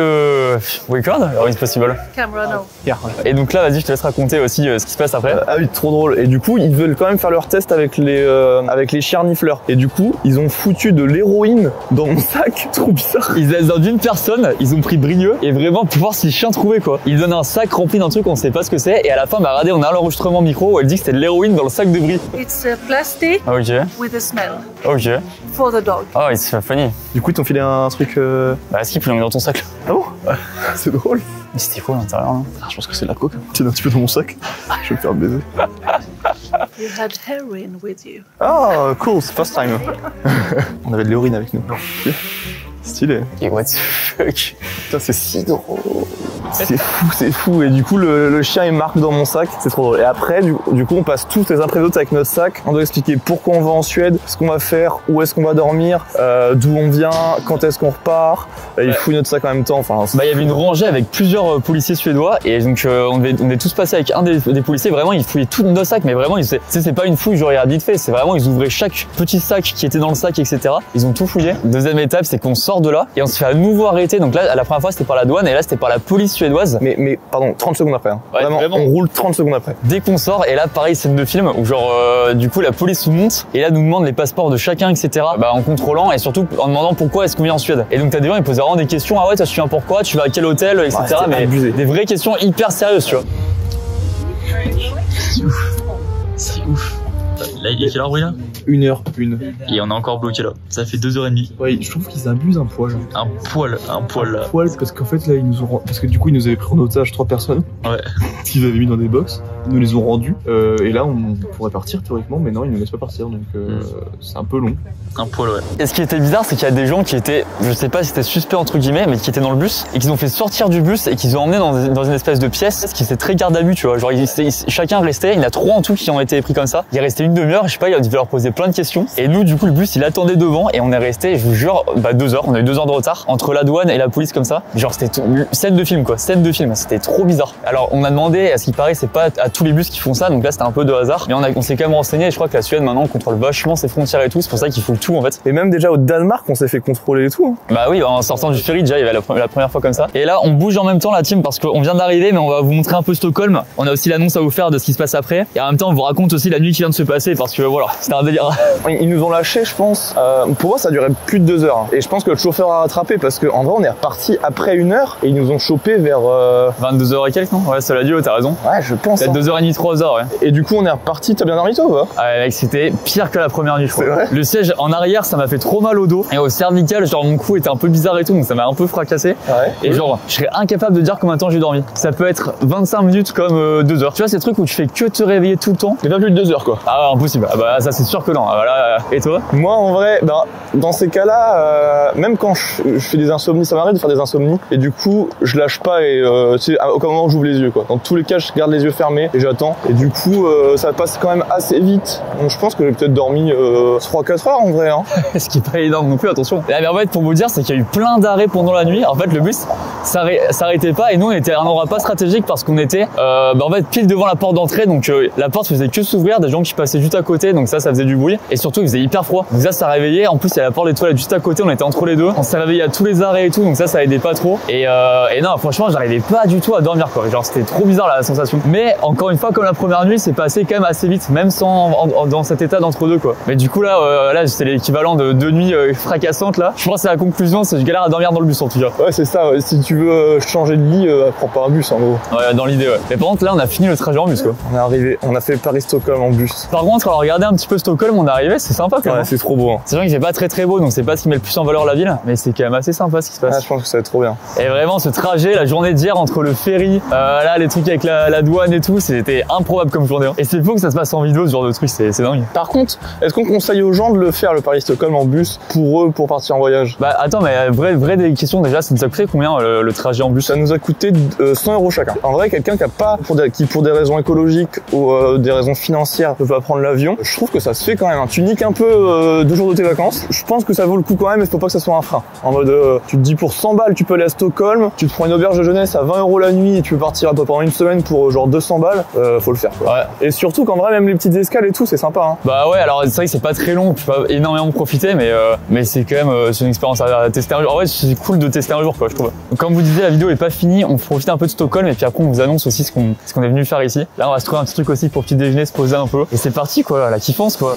record or is possible? Camera, no. Et donc là, vas-y, je te laisse raconter aussi ce qui se passe après. Ah oui, trop drôle. Et du coup, ils veulent quand même faire leur test avec les chiens renifleurs. Et du coup, ils ont foutu de l'héroïne dans mon sac. Trop bizarre. Ils laissent dans d'une personne, ils ont pris Brieux et vraiment pour voir si le chien trouvait quoi. Ils donnent un sac rempli d'un truc, on sait pas ce que c'est. Et à la fin, bah regardez, on a l'enregistrement micro où elle dit que c'était de l'héroïne dans le sac de Brie. It's plastic Ok, with a smell ok. for the dog. Oh, it's funny. Du coup, ils t'ont filé un truc. Bah, Skip, il l'a mis dans ton sac. Ah bon? C'est drôle. Mais c'était quoi à l'intérieur là? Ah, je pense que c'est de la coke. Tiens un petit peu dans mon sac. Je vais me faire baiser. You had heroin with you. Ah, cool, c'est first time. On avait de l'héroïne avec nous. Stylé. Et what the fuck? Putain, c'est si drôle. C'est fou, c'est fou. Et du coup, le chien il marque dans mon sac. C'est trop drôle. Et après, du coup, on passe tous les uns après les autres avec notre sac. On doit expliquer pourquoi on va en Suède, ce qu'on va faire, où est-ce qu'on va dormir, d'où on vient, quand est-ce qu'on repart. Il fouille notre sac en même temps. Enfin, bah, il y avait une rangée avec plusieurs policiers suédois et donc on est tous passés avec un des policiers. Vraiment, ils fouillaient tous nos sacs, mais vraiment, c'est pas une fouille genre vite fait. C'est vraiment, ils ouvraient chaque petit sac qui était dans le sac, etc. Ils ont tout fouillé. Deuxième étape, c'est qu'on sort de là et on se fait à nouveau arrêter. Donc là, la première fois, c'était par la douane et là, c'était par la police suédoise. Mais pardon, 30 secondes après. Hein. Ouais, vraiment, on roule 30 secondes après. Dès qu'on sort, et là, pareil, scène de film où genre, du coup, la police nous monte et là, nous demande les passeports de chacun, etc. Bah, en contrôlant et surtout en demandant pourquoi est-ce qu'on vient en Suède. Et donc, t'as des gens, ils posaient vraiment des questions. Ah ouais, tu viens pourquoi? Tu vas à quel hôtel, etc. Ouais, mais abusé. Des vraies questions hyper sérieuses, tu vois. C'est ouf. C'est ouf. Là, il est quelle heure, là? 1h01. Et on est encore bloqué là. Ça fait 2h30. Ouais, je trouve qu'ils abusent un poil. Un poil là. Poil, parce qu'en fait, là, ils nous ont. Parce que du coup, ils nous avaient pris en otage 3 personnes. Ouais. Qu'ils avaient mis dans des box. Ils nous les ont rendus. Et là, on pourrait partir théoriquement, mais non, ils nous laissent pas partir. Donc, c'est un peu long. Un poil, ouais. Et ce qui était bizarre, c'est qu'il y a des gens qui étaient, je sais pas si c'était suspect entre guillemets, mais qui étaient dans le bus et qu'ils ont fait sortir du bus et qu'ils ont emmené dans une espèce de pièce, ce qui c'est très garde à vue, tu vois. Genre, chacun restait, il y en a 3 en tout qui ont été pris comme ça. Il est resté une demi-heure, je sais pas, il devait leur poser plein de questions. Et nous, du coup, le bus, il attendait devant et on est resté, je vous jure, 2 heures. On a eu 2 heures de retard entre la douane et la police comme ça. Genre, c'était scène de film, quoi. Scène de film. C'était trop bizarre. Alors, on a demandé, à ce qui paraît, c'est pas à tous les bus qui font ça. Donc là, c'était un peu de hasard. Mais on s'est quand même renseigné. Et je crois que la Suède, maintenant, contrôle vachement ses frontières et tout. C'est pour ça qu'il faut tout, en fait. Et même déjà au Danemark, on s'est fait contrôler et tout. Hein. Bah oui, en sortant du ferry, déjà, il y avait la première fois comme ça. Et là, on bouge en même temps, la team, parce qu'on vient d'arriver, mais on va vous montrer un peu Stockholm. On a aussi l'annonce à vous faire de ce qui se passe après. Et en même temps, on vous raconte aussi la nuit qui vient de se passer, parce que voilà, c'était un délire. Ils nous ont lâché, je pense. Pour moi, ça a duré plus de 2 heures. Hein. Et je pense que le chauffeur a rattrapé parce qu'en vrai, on est reparti après 1 heure et ils nous ont chopé vers 22h et quelques, non? Ouais, cela dit, t'as raison. Ouais, je pense. Peut-être 2h30, 3h, ouais. Et du coup, on est reparti. T'as bien dormi, toi, ou pas? Ah, mec, c'était pire que la première nuit, je crois. C'est vrai? Le siège en arrière, ça m'a fait trop mal au dos. Et au cervical, genre, mon cou était un peu bizarre et tout, donc ça m'a un peu fracassé. Ouais. Et genre, je serais incapable de dire combien de temps j'ai dormi. Ça peut être 25 minutes comme 2 heures. Tu vois, ces trucs où tu fais que te réveiller tout le temps. Mais pas plus de 2 heures, quoi. Ah ouais, impossible. Ah bah, ça, c'est sûr que non. Ah, voilà. Et toi? Moi, en vrai, dans ces cas-là, même quand je fais des insomnies, ça m'arrive de faire des insomnies. Et du coup, je lâche pas et tu sais, à aucun moment j'ouvre les yeux, quoi. Dans tous les cas, je garde les yeux fermés et j'attends. Et du coup, ça passe quand même assez vite. Donc je pense que j'ai peut-être dormi 3-4 heures en vrai. Hein. Ce qui est pas énorme non plus, attention. Mais en fait, pour vous dire, c'est qu'il y a eu plein d'arrêts pendant la nuit. En fait, le bus s'arrêtait pas et nous, on était à un endroit pas stratégique parce qu'on était en fait pile devant la porte d'entrée. Donc la porte faisait que s'ouvrir, des gens qui passaient juste à côté. Donc ça faisait du bruit. Et surtout, il faisait hyper froid. Donc ça réveillait. En plus, il y a la porte des toilettes juste à côté. On était entre les deux. On s'est réveillé à tous les arrêts et tout. Donc ça aidait pas trop. Et non, franchement, j'arrivais pas du tout à dormir, quoi. Genre, c'était trop bizarre la sensation. Mais encore une fois, comme la première nuit, c'est passé quand même assez vite, même sans dans cet état d'entre-deux, quoi. Mais du coup, là c'est l'équivalent de 2 nuits fracassantes, là. Je pense que c'est la conclusion, c'est que je galère à dormir dans le bus, en tout cas. Ouais, c'est ça. Ouais. Si tu veux changer de lit, prends pas un bus, en gros. Ouais, dans l'idée, ouais. Mais par contre, là, on a fini le trajet en bus, quoi. On est arrivé, on a fait Paris-Stockholm en bus. Par contre, alors, regardez un petit peu Stockholm, on est arrivé, c'est sympa, quand même. Ouais, c'est trop beau. Hein. C'est vrai que c'est pas très beau, donc c'est pas ce qui met le plus en valeur la ville, mais c'est quand même assez sympa ce qui se passe. Ah, je pense que ça va être trop bien. Et vraiment, ce trajet, la journée d'hier entre le ferry, là, les trucs avec la douane et tout, c'était improbable comme journée. Hein. Et c'est fou que ça se passe en vidéo, ce genre de truc, c'est dingue. Par contre, est-ce qu'on conseille aux gens de le faire, le Paris-Stockholm en bus, pour eux, pour partir en voyage? Bah attends, mais vraie des questions déjà, ça nous a coûté combien le trajet en bus? Ça nous a coûté 100 € chacun. En vrai, quelqu'un qui a pas, qui pour des raisons écologiques ou des raisons financières ne peut pas prendre l'avion, je trouve que ça se fait quand même. Hein. Tu niques un peu 2 jours de tes vacances. Je pense que ça vaut le coup quand même, mais faut pas que ça soit un frein. En mode, tu te dis pour 100 balles, tu peux aller à Stockholm, tu te prends une auberge de jeunesse à 20 € la nuit et tu peux partir à peu près pendant une semaine pour genre 200 balles. mal, faut le faire. Quoi. Ouais. Et surtout qu'en vrai, même les petites escales et tout, c'est sympa. Hein. Bah ouais, alors c'est vrai que c'est pas très long, tu peux pas énormément profiter, mais c'est quand même c'est une expérience à tester un jour. En vrai, c'est cool de tester un jour, quoi, je trouve. Donc, comme vous disiez, la vidéo est pas finie, on profite un peu de Stockholm et puis après on vous annonce aussi ce qu'on est venu faire ici. Là, on va se trouver un petit truc aussi pour petit déjeuner, se poser un peu. Et c'est parti, quoi, la kiffance, quoi.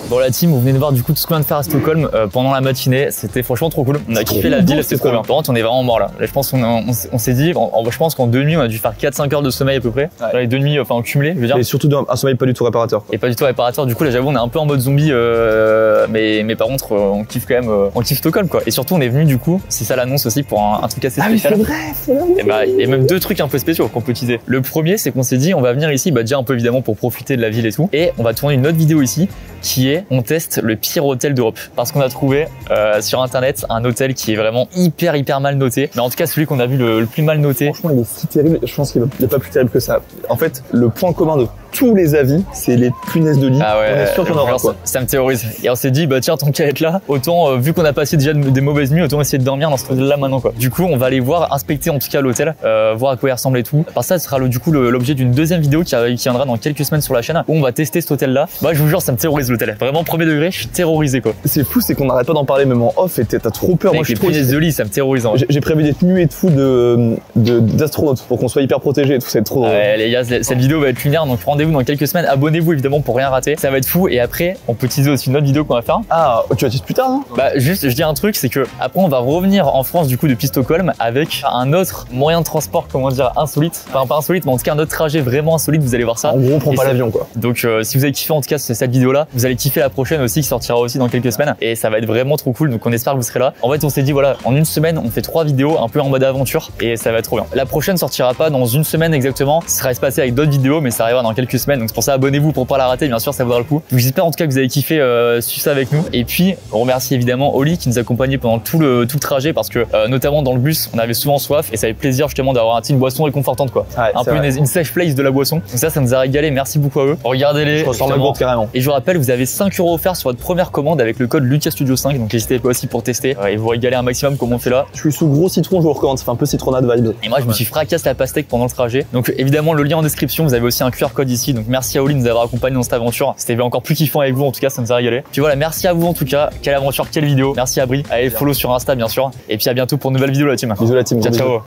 Bon la team, vous venez de voir du coup tout ce qu'on vient de faire à Stockholm pendant la matinée, c'était franchement trop cool. On a kiffé la ville, c'était trop bien. Par contre on est vraiment mort là. Là je pense qu'on s'est dit, je pense qu'en 2 nuits on a dû faire 4-5 heures de sommeil à peu près. Ouais. Là, les 2 nuits en cumulé, je veux dire. Et surtout un sommeil pas du tout réparateur. Quoi. Et pas du tout réparateur, du coup là j'avoue on est un peu en mode zombie mais par contre on kiffe quand même, on kiffe Stockholm quoi. Et surtout on est venu du coup, c'est ça l'annonce aussi pour un truc assez spécial. Ah mais c'est vrai, et bah il y a même 2 trucs un peu spéciaux qu'on peut utiliser. Le premier c'est qu'on s'est dit on va venir ici déjà un peu évidemment pour profiter de la ville et tout. Et on va tourner une autre vidéo ici qui est on teste le pire hôtel d'Europe parce qu'on a trouvé sur internet un hôtel qui est vraiment hyper mal noté, mais en tout cas celui qu'on a vu le plus mal noté. Franchement il est si terrible, je pense qu'il n'est pas plus terrible que ça. En fait le point commun de tous les avis c'est les punaises de lit. Ah ouais, on est sûr qu'on aura quoi. Ça me terrorise et on s'est dit bah tiens tant qu'à être là autant vu qu'on a passé déjà des mauvaises nuits autant essayer de dormir dans ce hôtel là maintenant quoi. Du coup on va aller voir, inspecter en tout cas l'hôtel, voir à quoi il ressemble et tout. Par ça ce sera du coup l'objet d'une deuxième vidéo qui viendra dans quelques semaines sur la chaîne où on va tester cet hôtel là. Bah je vous jure ça me terrorise l'hôtel, vraiment premier degré, je suis terrorisé quoi. C'est fou, c'est qu'on n'arrête pas d'en parler même en off et t'as trop peur. Avec moi, les punaises de lit, ça me terrorise. Hein. J'ai prévu des nuées de fou d'astronautes pour qu'on soit hyper protégés et tout, ça va être trop drôle. Ouais, les gars, cette vidéo va être lunaire, donc rendez-vous dans quelques semaines. Abonnez-vous évidemment pour rien rater, ça va être fou. Et après, on peut teaser aussi une autre vidéo qu'on va faire. Ah, tu vas teaser plus tard, non? Bah, juste, je dis un truc, c'est que après, on va revenir en France du coup depuis Stockholm avec un autre moyen de transport, comment dire, insolite. Enfin, pas insolite, mais en tout cas, un autre trajet vraiment insolite, vous allez voir ça. En gros, on prend pas l'avion, quoi. Donc, si vous avez kiffé en tout cas cette vidéo-là, vous allez kiffer la prochaine aussi qui sortira aussi dans quelques semaines. Et ça va être vraiment trop cool, donc on espère que vous serez là. En fait on s'est dit voilà, en une semaine on fait 3 vidéos un peu en mode aventure et ça va être trop bien. La prochaine sortira pas dans une semaine exactement, ça sera espacé avec d'autres vidéos mais ça arrivera dans quelques semaines, donc c'est pour ça abonnez-vous pour pas la rater, bien sûr ça vaudra le coup. Donc j'espère en tout cas que vous avez kiffé suivre ça avec nous et puis on remercie évidemment Oli qui nous accompagnait pendant tout le trajet parce que notamment dans le bus on avait souvent soif et ça fait plaisir justement d'avoir une boisson réconfortante quoi. Ouais, un peu une safe place de la boisson, donc ça nous a régalé, merci beaucoup à eux. Regardez-les, je ressors la bourde carrément. Et je vous rappelle vous avez 5 € offerts sur votre première commande avec le code LucasStudio5, donc n'hésitez pas aussi pour tester et vous régaler un maximum comme on fait là. Je suis sous gros citron, je vous recommande, ça fait un peu citronnade vibe. Et moi je me suis fracassé la pastèque pendant le trajet. Donc évidemment le lien en description, vous avez aussi un QR code ici. Donc merci à Oli de nous avoir accompagnés dans cette aventure. C'était encore plus kiffant avec vous, en tout cas ça nous a régalé. Puis voilà, merci à vous en tout cas. Quelle aventure, quelle vidéo. Merci à Brie. Allez follow sur Insta bien sûr. Et puis à bientôt pour une nouvelle vidéo la team. Bisous la team. Ciao ciao.